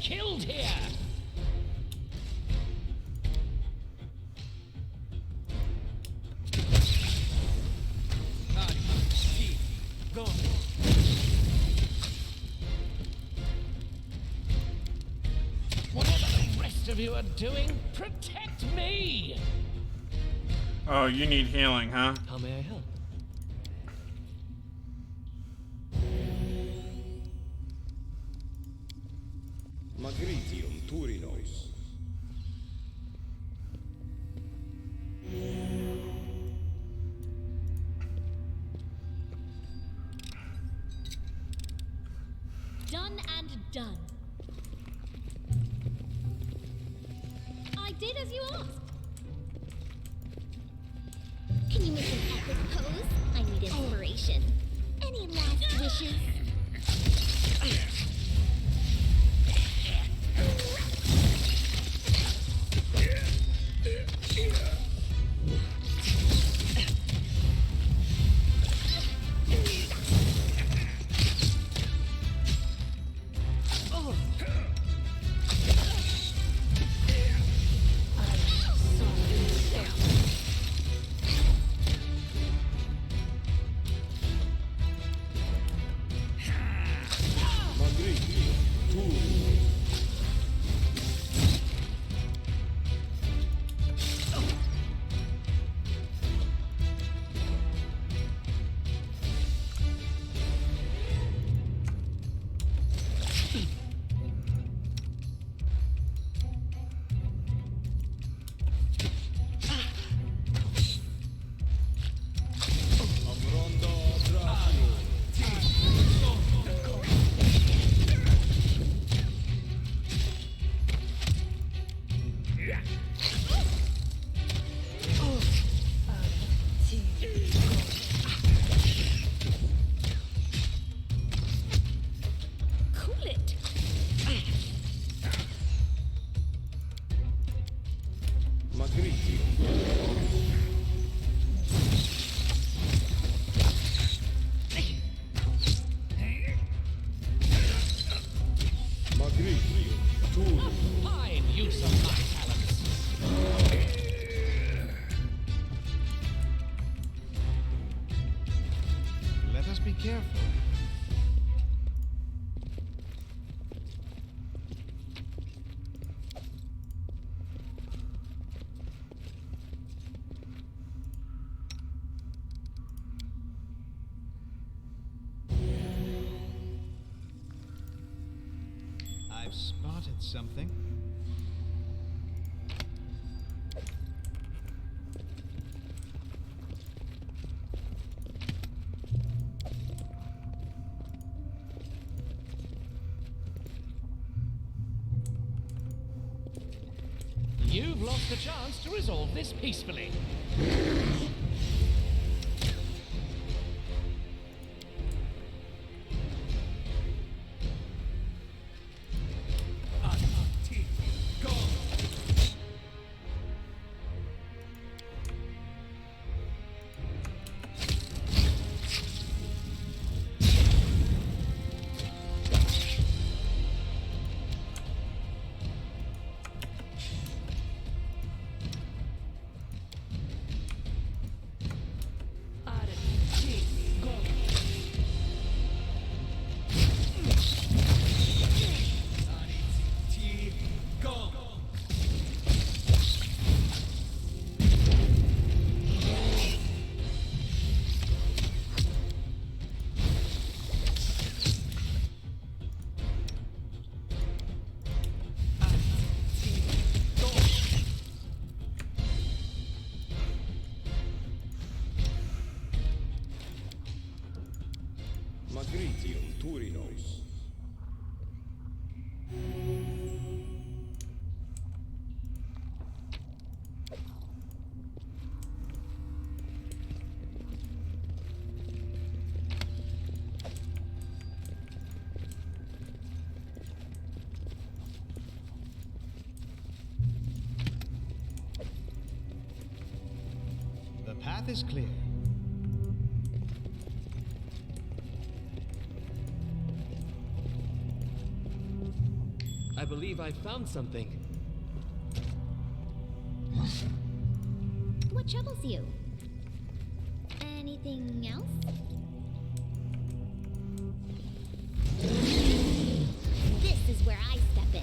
Killed here! Go. Whatever the rest of you are doing, protect me! Oh, you need healing, huh? How may I help? Magritium Turinois. Done and done. did as you asked. Can you make an epic pose? I need inspiration. Any last wishes? Fine use of my talents. Let us be careful. I've spotted something. You've lost the chance to resolve this peacefully. Magritium Turinos. The path is clear. I believe I found something. What troubles you? Anything else? This is where I step in.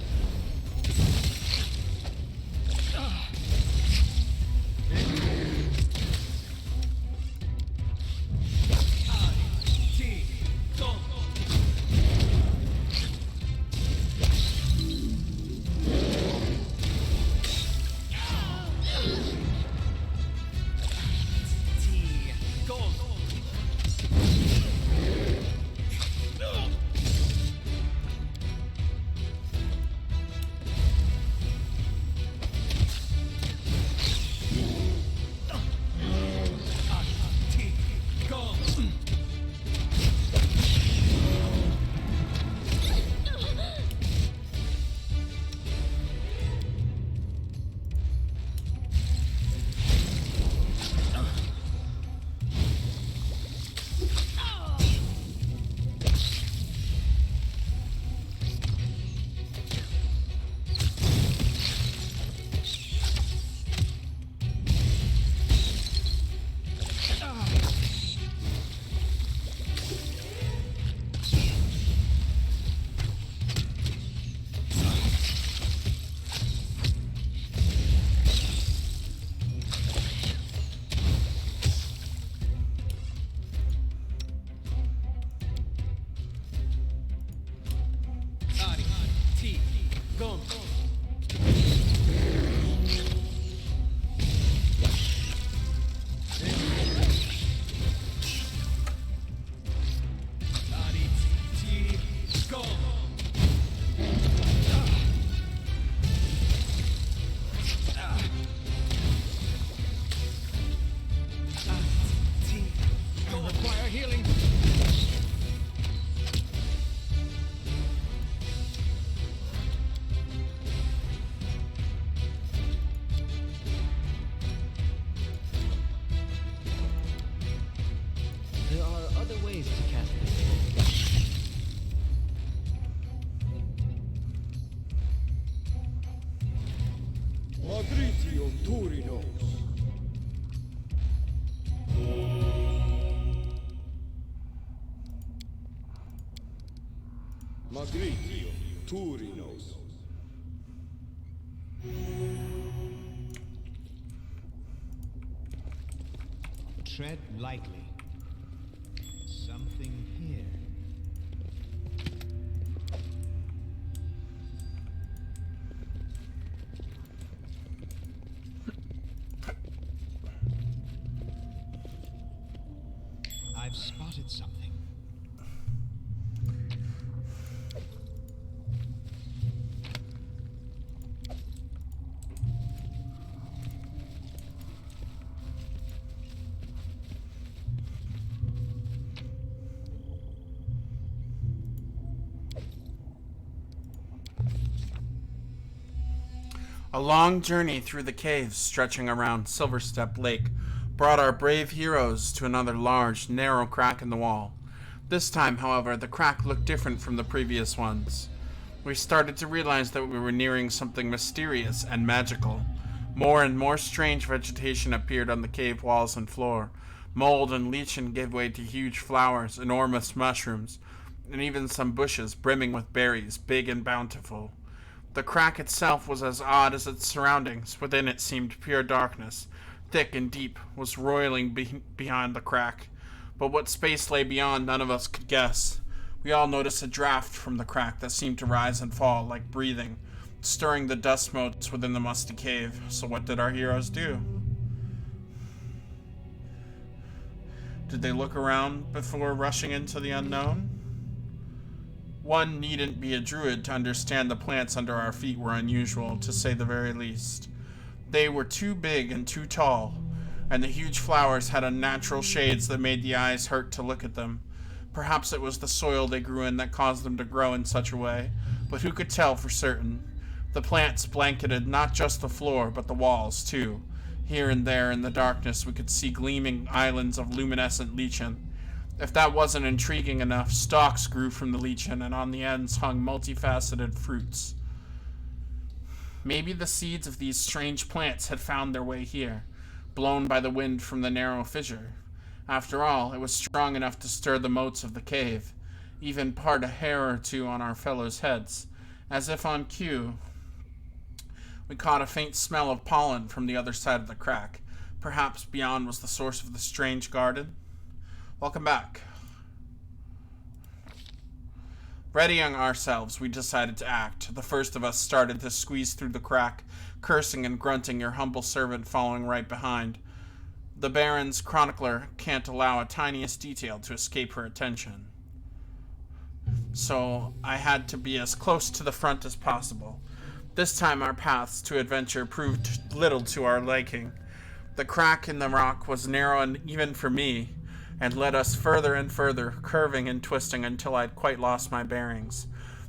Magritium Turinos. Magritium Turinos. Tread lightly. Something here. I've spotted something. A long journey through the caves stretching around Silverstep Lake brought our brave heroes to another large, narrow crack in the wall. This time, however, the crack looked different from the previous ones. We started to realize that we were nearing something mysterious and magical. More and more strange vegetation appeared on the cave walls and floor. Mold and lichen gave way to huge flowers, enormous mushrooms, and even some bushes brimming with berries, big and bountiful. The crack itself was as odd as its surroundings. Within it seemed pure darkness, thick and deep, was roiling behind the crack. But what space lay beyond, none of us could guess. We all noticed a draft from the crack that seemed to rise and fall like breathing, stirring the dust motes within the musty cave. So what did our heroes do? Did they look around before rushing into the unknown? One needn't be a druid to understand the plants under our feet were unusual, to say the very least. They were too big and too tall, and the huge flowers had unnatural shades that made the eyes hurt to look at them. Perhaps it was the soil they grew in that caused them to grow in such a way, but who could tell for certain? The plants blanketed not just the floor, but the walls, too. Here and there in the darkness we could see gleaming islands of luminescent lichen. If that wasn't intriguing enough, stalks grew from the lichen, and on the ends hung multifaceted fruits. Maybe the seeds of these strange plants had found their way here, blown by the wind from the narrow fissure. After all, it was strong enough to stir the moats of the cave, even part a hair or two on our fellows' heads. As if on cue, we caught a faint smell of pollen from the other side of the crack. Perhaps beyond was the source of the strange garden? Welcome back. Readying ourselves, we decided to act. The first of us started to squeeze through the crack, cursing and grunting, your humble servant following right behind. The Baron's chronicler can't allow a tiniest detail to escape her attention. So I had to be as close to the front as possible. This time our paths to adventure proved little to our liking. The crack in the rock was narrow and even for me, and led us further and further, curving and twisting until I'd quite lost my bearings.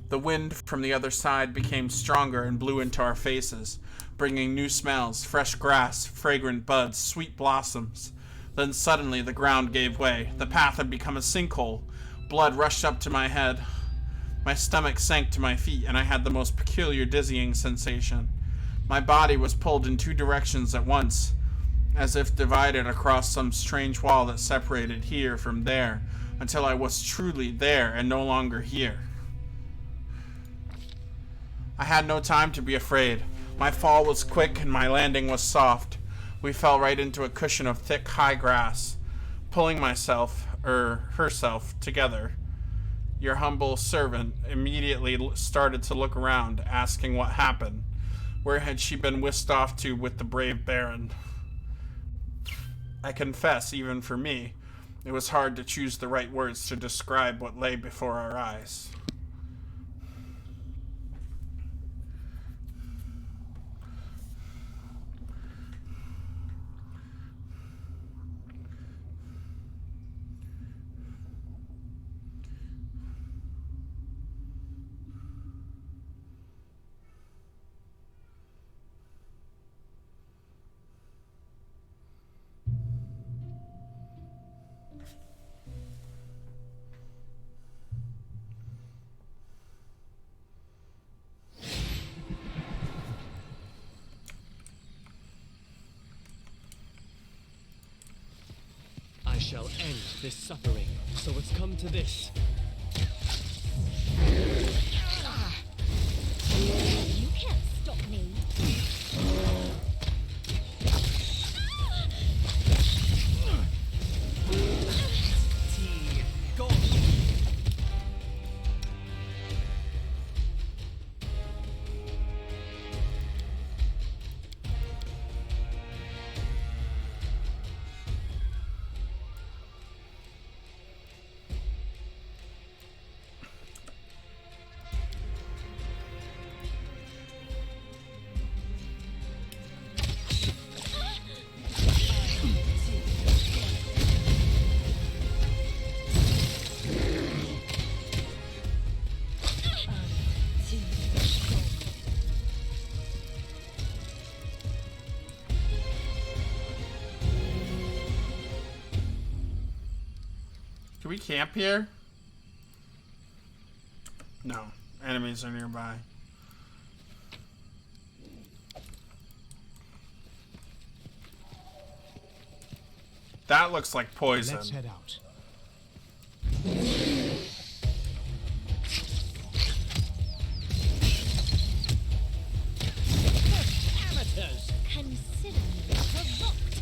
The wind from the other side became stronger and blew into our faces, bringing new smells, fresh grass, fragrant buds, sweet blossoms. Then suddenly the ground gave way. The path had become a sinkhole. Blood rushed up to my head. My stomach sank to my feet, and I had the most peculiar dizzying sensation. My body was pulled in two directions at once, as if divided across some strange wall that separated here from there, until I was truly there and no longer here. I had no time to be afraid. My fall was quick and my landing was soft. We fell right into a cushion of thick, high grass. Pulling herself together, your humble servant immediately started to look around, asking what happened. Where had she been whisked off to with the brave Baron? I confess, even for me, it was hard to choose the right words to describe what lay before our eyes. shall end this suffering. So it's come to this. You can't stop me. Go! Can we camp here? No. Enemies are nearby. That looks like poison. Let's head out. Amateurs! Consider me provoked.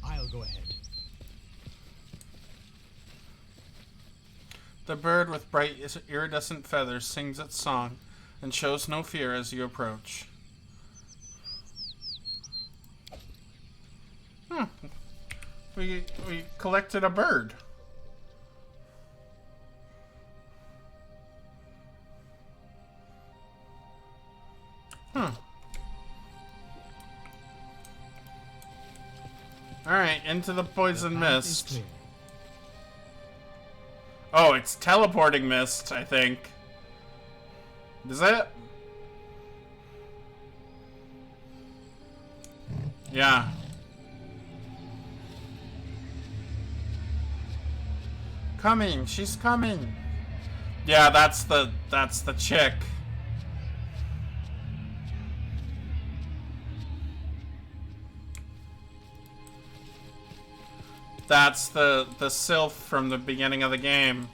I'll go ahead. The bird with bright iridescent feathers sings its song and shows no fear as you approach. We collected a bird. Alright, into the poison mist. Oh, it's teleporting mist, I think. Is it? Yeah. Coming, she's coming. Yeah, that's the chick. That's the sylph from the beginning of the game.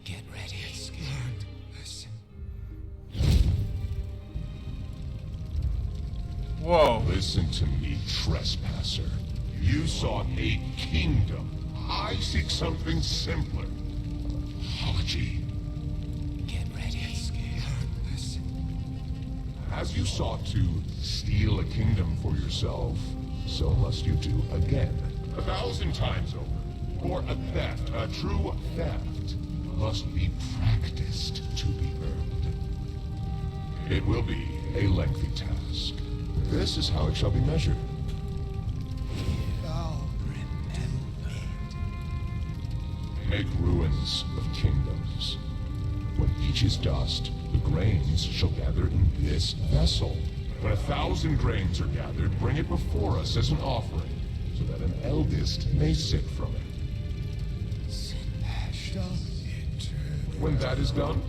Get ready. Get scared. Listen. Whoa. Listen to me, trespasser. You sought a kingdom. I seek something simpler. Hachi. Get ready. Get scared. Listen. As you sought to steal a kingdom for yourself, so must you do again. 1,000 times over. For a theft, a true theft, must be practiced to be earned. It will be a lengthy task. This is how it shall be measured. I'll remember it. Make ruins of kingdoms. When each is dust, the grains shall gather in this vessel. When 1,000 grains are gathered, bring it before us as an offering, so that an eldest may sip from it. When that is done,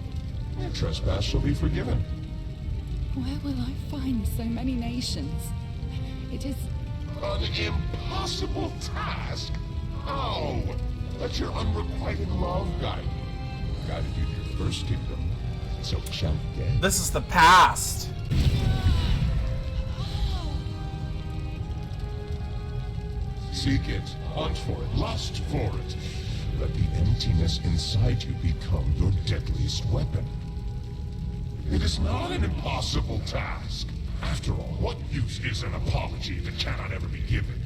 your trespass shall be forgiven. Where will I find so many nations? It is... An impossible task? How? Let your unrequited love guide you. Guided you to your first kingdom, so it shall get. This is the past. Seek it, hunt for it, lust for it. Let the emptiness inside you become your deadliest weapon. It is not an impossible task. After all, what use is an apology that cannot ever be given?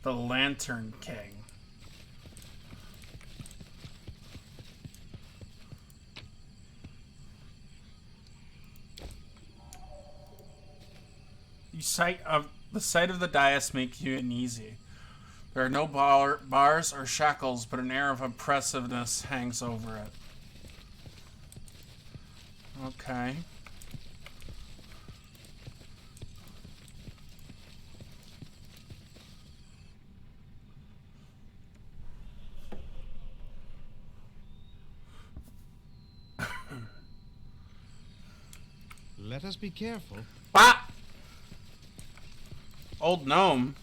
The Lantern King. The sight of the dais makes you uneasy. There are no bars or shackles, but an air of oppressiveness hangs over it. Okay. Let us be careful. What? Old gnome.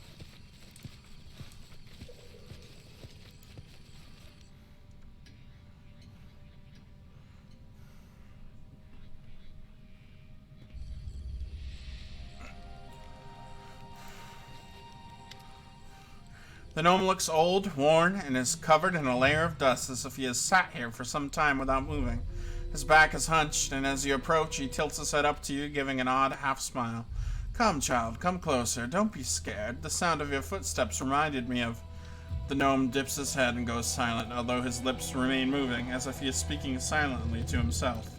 The gnome looks old, worn, and is covered in a layer of dust as if he has sat here for some time without moving. His back is hunched, and as you approach, he tilts his head up to you, giving an odd half-smile. Come, child, come closer. Don't be scared. The sound of your footsteps reminded me of... The gnome dips his head and goes silent, although his lips remain moving, as if he is speaking silently to himself.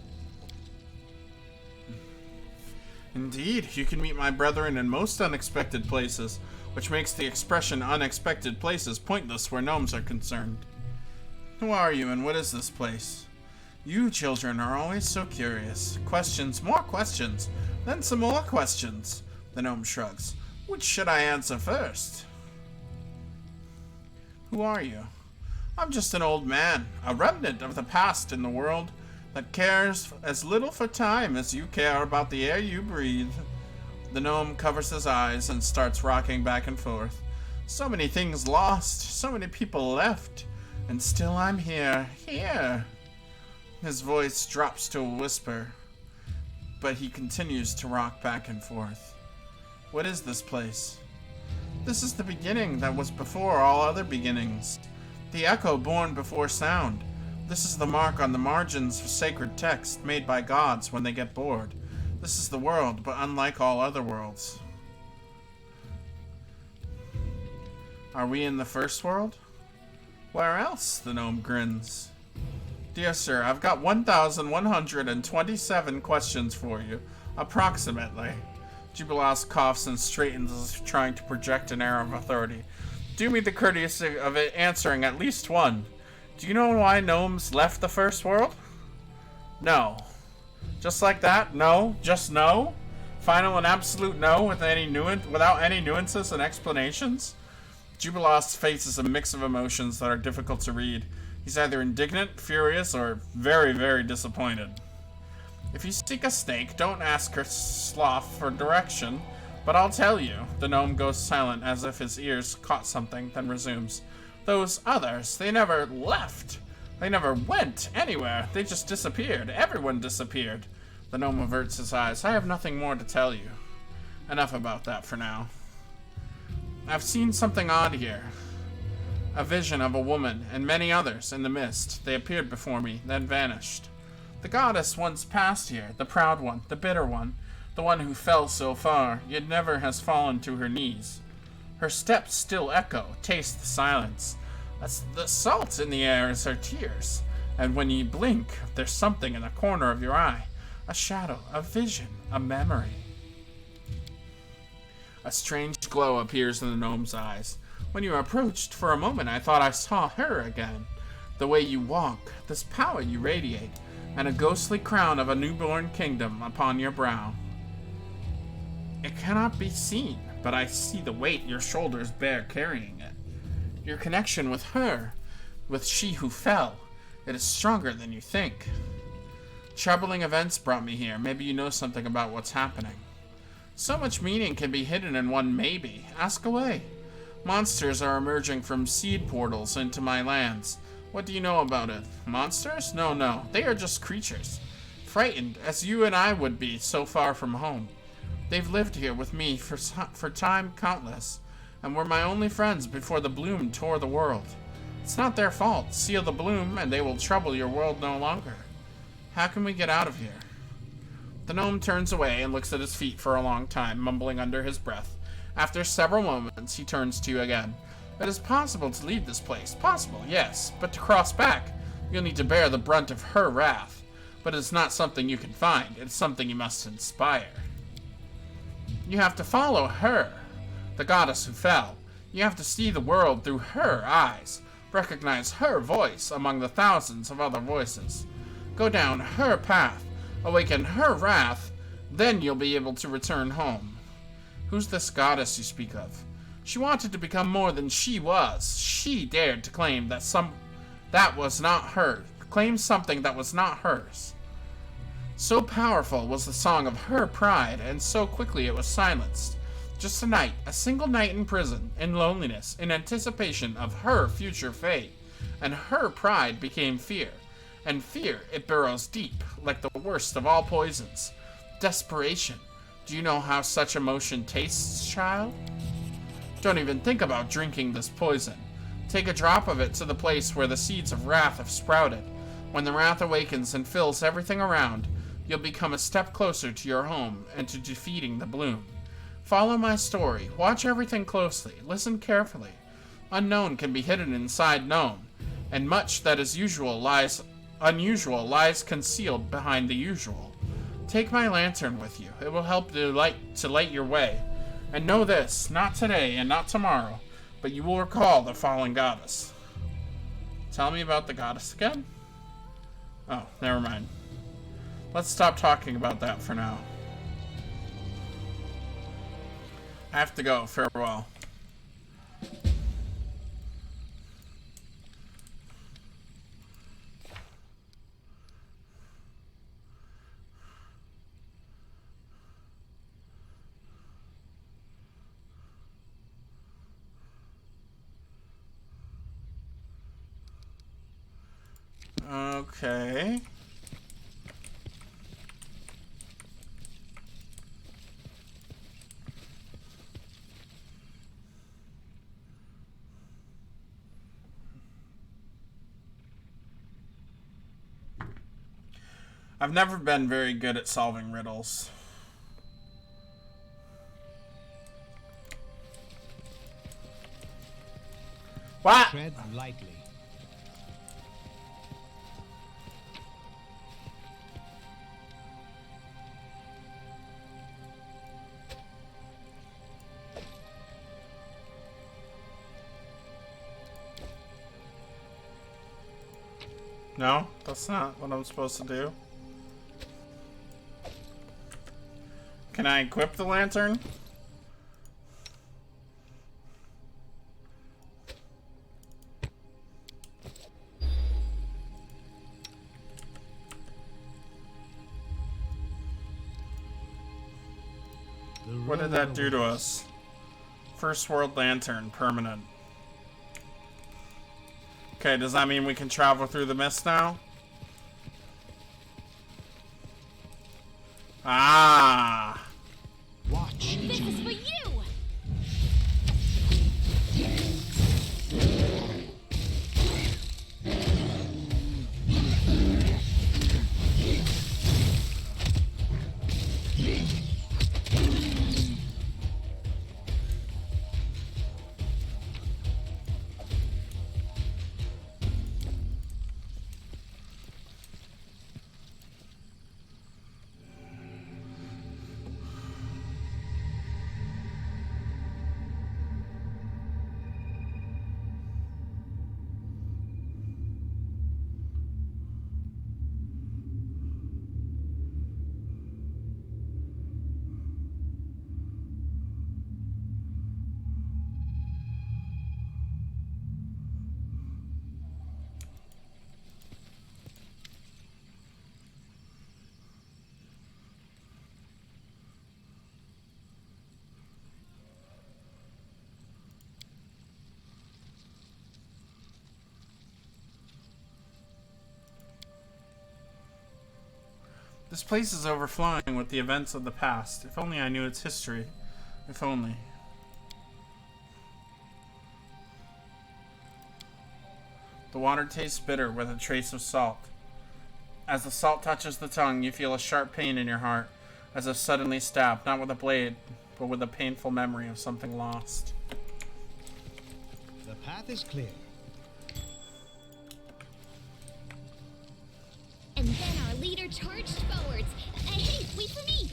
Indeed, you can meet my brethren in most unexpected places, which makes the expression unexpected places pointless where gnomes are concerned. Who are you, and what is this place? You children are always so curious. Questions, more questions, then some more questions. The gnome shrugs. Which should I answer first? Who are you? I'm just an old man, a remnant of the past in the world that cares as little for time as you care about the air you breathe. The gnome covers his eyes and starts rocking back and forth. So many things lost, so many people left, and still I'm here, here. His voice drops to a whisper, but he continues to rock back and forth. What is this place? This is the beginning that was before all other beginnings. The echo born before sound. This is the mark on the margins of sacred text made by gods when they get bored. This is the world, but unlike all other worlds. Are we in the first world? Where else? The gnome grins. Dear sir, I've got 1,127 questions for you, approximately. Jubilos coughs and straightens as if trying to project an air of authority. Do me the courtesy of answering at least one. Do you know why gnomes left the first world? No. Just like that? No? Just no? Final and absolute no without any nuances and explanations? Jubilos's face is a mix of emotions that are difficult to read. He's either indignant, furious, or very, very disappointed. If you seek a snake, don't ask her sloth for direction, but I'll tell you. The gnome goes silent as if his ears caught something, then resumes. Those others, they never left. They never went anywhere. They just disappeared. Everyone disappeared. The gnome averts his eyes. I have nothing more to tell you. Enough about that for now. I've seen something odd here. A vision of a woman and many others in the mist. They appeared before me, then vanished. The goddess once passed here, the proud one, the bitter one, the one who fell so far, yet never has fallen to her knees. Her steps still echo, taste the silence. The salt in the air is her tears, and when ye blink, there's something in the corner of your eye. A shadow, a vision, a memory. A strange glow appears in the gnome's eyes. When you approached, for a moment I thought I saw her again. The way you walk, this power you radiate, and a ghostly crown of a newborn kingdom upon your brow. It cannot be seen, but I see the weight your shoulders bear carrying it. Your connection with her, with she who fell, it is stronger than you think. Troubling events brought me here. Maybe you know something about what's happening. So much meaning can be hidden in one maybe. Ask away. Monsters are emerging from seed portals into my lands. What do you know about it? Monsters? No. They are just creatures. Frightened, as you and I would be, so far from home. They've lived here with me for time countless, and were my only friends before the bloom tore the world. It's not their fault. Seal the bloom, and they will trouble your world no longer. How can we get out of here? The gnome turns away and looks at his feet for a long time, mumbling under his breath. After several moments, he turns to you again. It is possible to leave this place. Possible, yes. But to cross back, you'll need to bear the brunt of her wrath. But it's not something you can find. It's something you must inspire. You have to follow her, the goddess who fell. You have to see the world through her eyes. Recognize her voice among the thousands of other voices. Go down her path. Awaken her wrath. Then you'll be able to return home. Who's this goddess you speak of? She wanted to become more than she was. She dared to claim that was not her. Claim something that was not hers. So powerful was the song of her pride, and so quickly it was silenced. Just a night, a single night in prison, in loneliness, in anticipation of her future fate. And her pride became fear. And fear, it burrows deep, like the worst of all poisons. Desperation. Do you know how such emotion tastes, child? Don't even think about drinking this poison. Take a drop of it to the place where the seeds of wrath have sprouted. When the wrath awakens and fills everything around, you'll become a step closer to your home and to defeating the bloom. Follow my story. Watch everything closely. Listen carefully. Unknown can be hidden inside known, and much that is unusual lies concealed behind the usual. Take my lantern with you. It will help to light your way. And know this, not today and not tomorrow, but you will recall the fallen goddess. Tell me about the goddess again? Oh, never mind. Let's stop talking about that for now. I have to go. Farewell. Okay. I've never been very good at solving riddles. What? Tread lightly. No, that's not what I'm supposed to do. Can I equip the lantern? What did that do to us? First world lantern, permanent. Okay, does that mean we can travel through the mist now? Ah! Watch. This is for you! This place is overflowing with the events of the past. If only I knew its history. If only. The water tastes bitter with a trace of salt. As the salt touches the tongue, you feel a sharp pain in your heart, as if suddenly stabbed, not with a blade, but with a painful memory of something lost. The path is clear. And then our leader charged forwards. Hey, wait for me!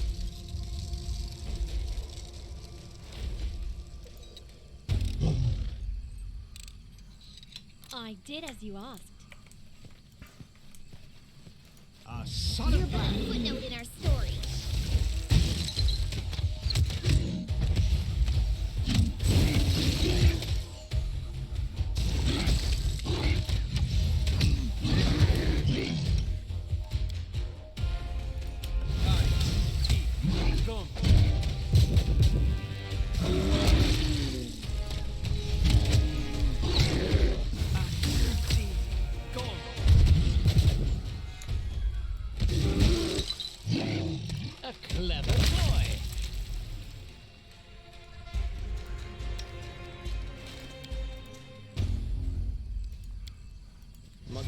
I did as you asked. A son You're of but a footnote in our story.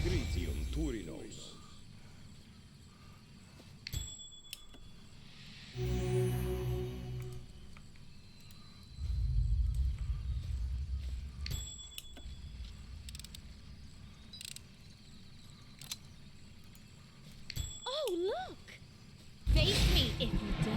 Gritium Turinos. Oh, look! Face me if you dare.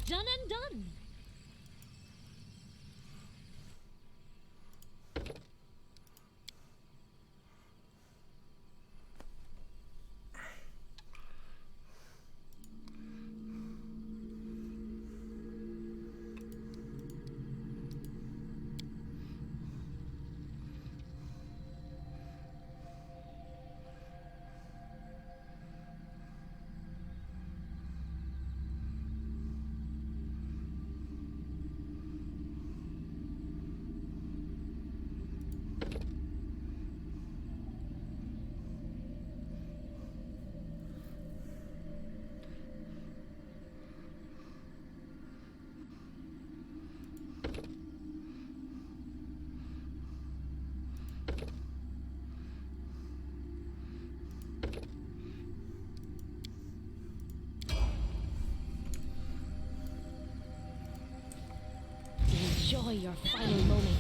Done and done. Enjoy your final moments.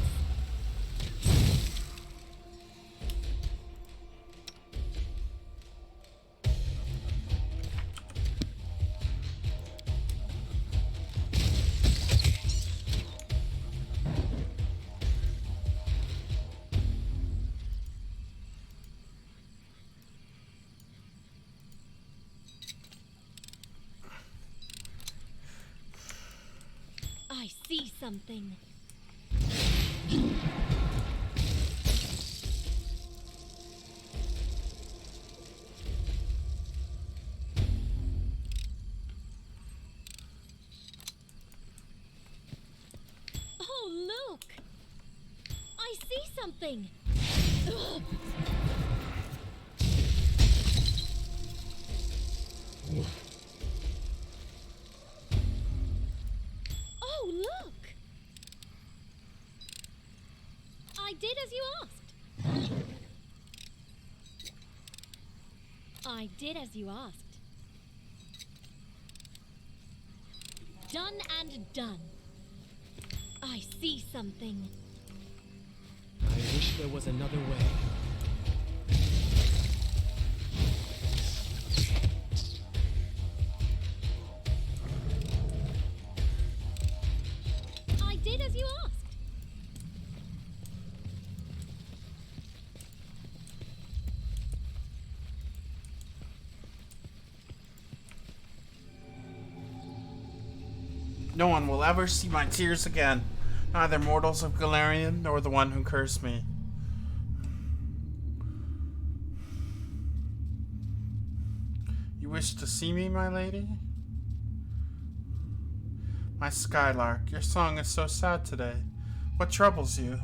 I see something. Oh, look! I see something! Ugh. Oh, look! I did as you asked. I did as you asked. Done and done. I see something. I wish there was another way. I did as you asked. No one will ever see my tears again. Neither mortals of Galarian nor the one who cursed me. You wish to see me, my lady? My Skylark, your song is so sad today. What troubles you?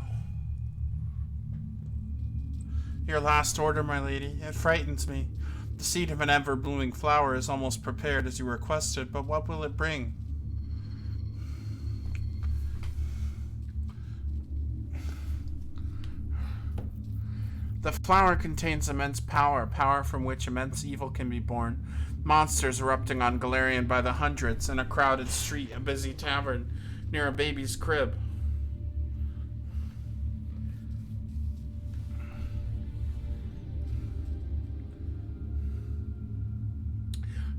Your last order, my lady. It frightens me. The seed of an ever-blooming flower is almost prepared as you requested, but what will it bring? The flower contains immense power, power from which immense evil can be born. Monsters erupting on Galarian by the hundreds, in a crowded street, a busy tavern, near a baby's crib.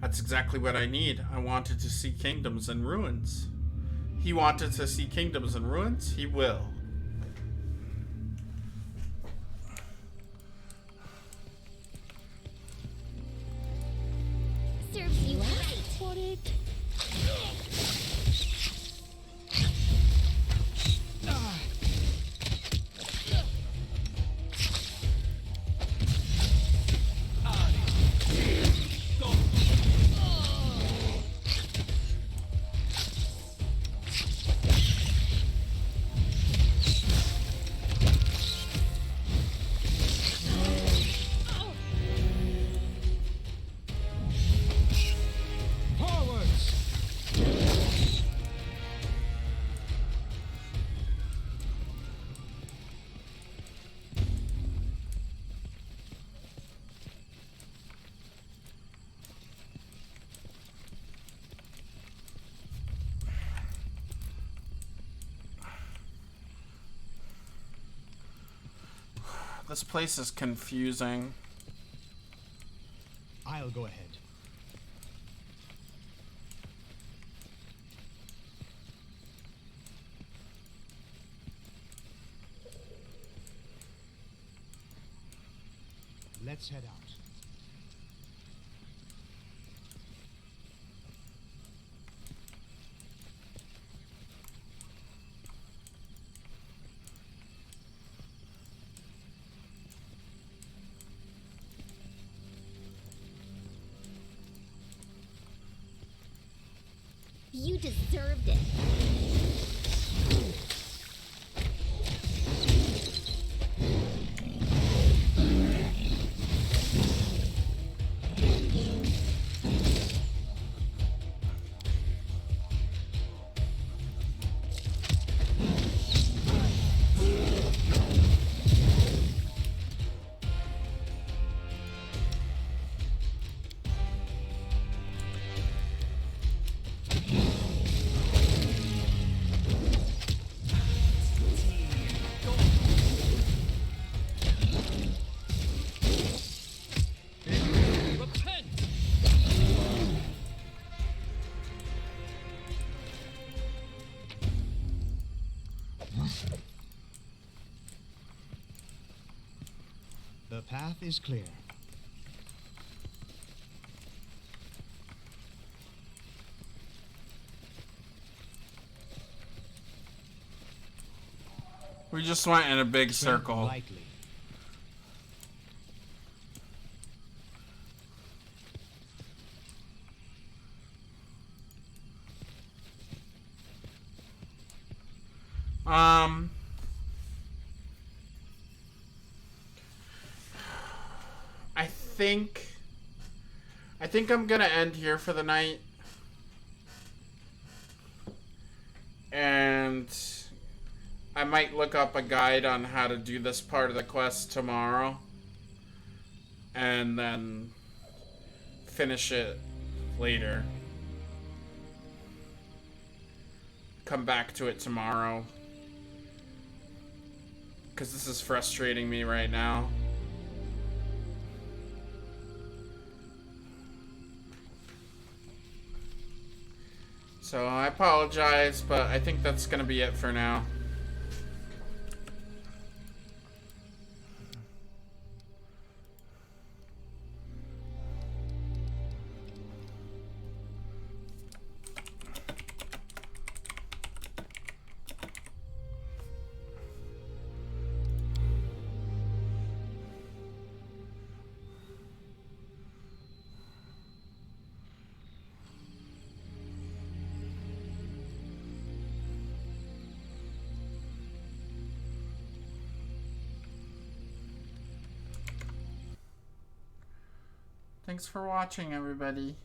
That's exactly what I need. I wanted to see kingdoms in ruins. He wanted to see kingdoms in ruins? He will. Serves you right. For it. This place is confusing. I'll go ahead. Let's head out. You deserved it. The path is clear. We just went in a big circle. Lightly. I think I'm gonna end here for the night. And I might look up a guide on how to do this part of the quest tomorrow. And then finish it later. Come back to it tomorrow. Because this is frustrating me right now. So I apologize, but I think that's gonna be it for now. Thanks for watching, everybody.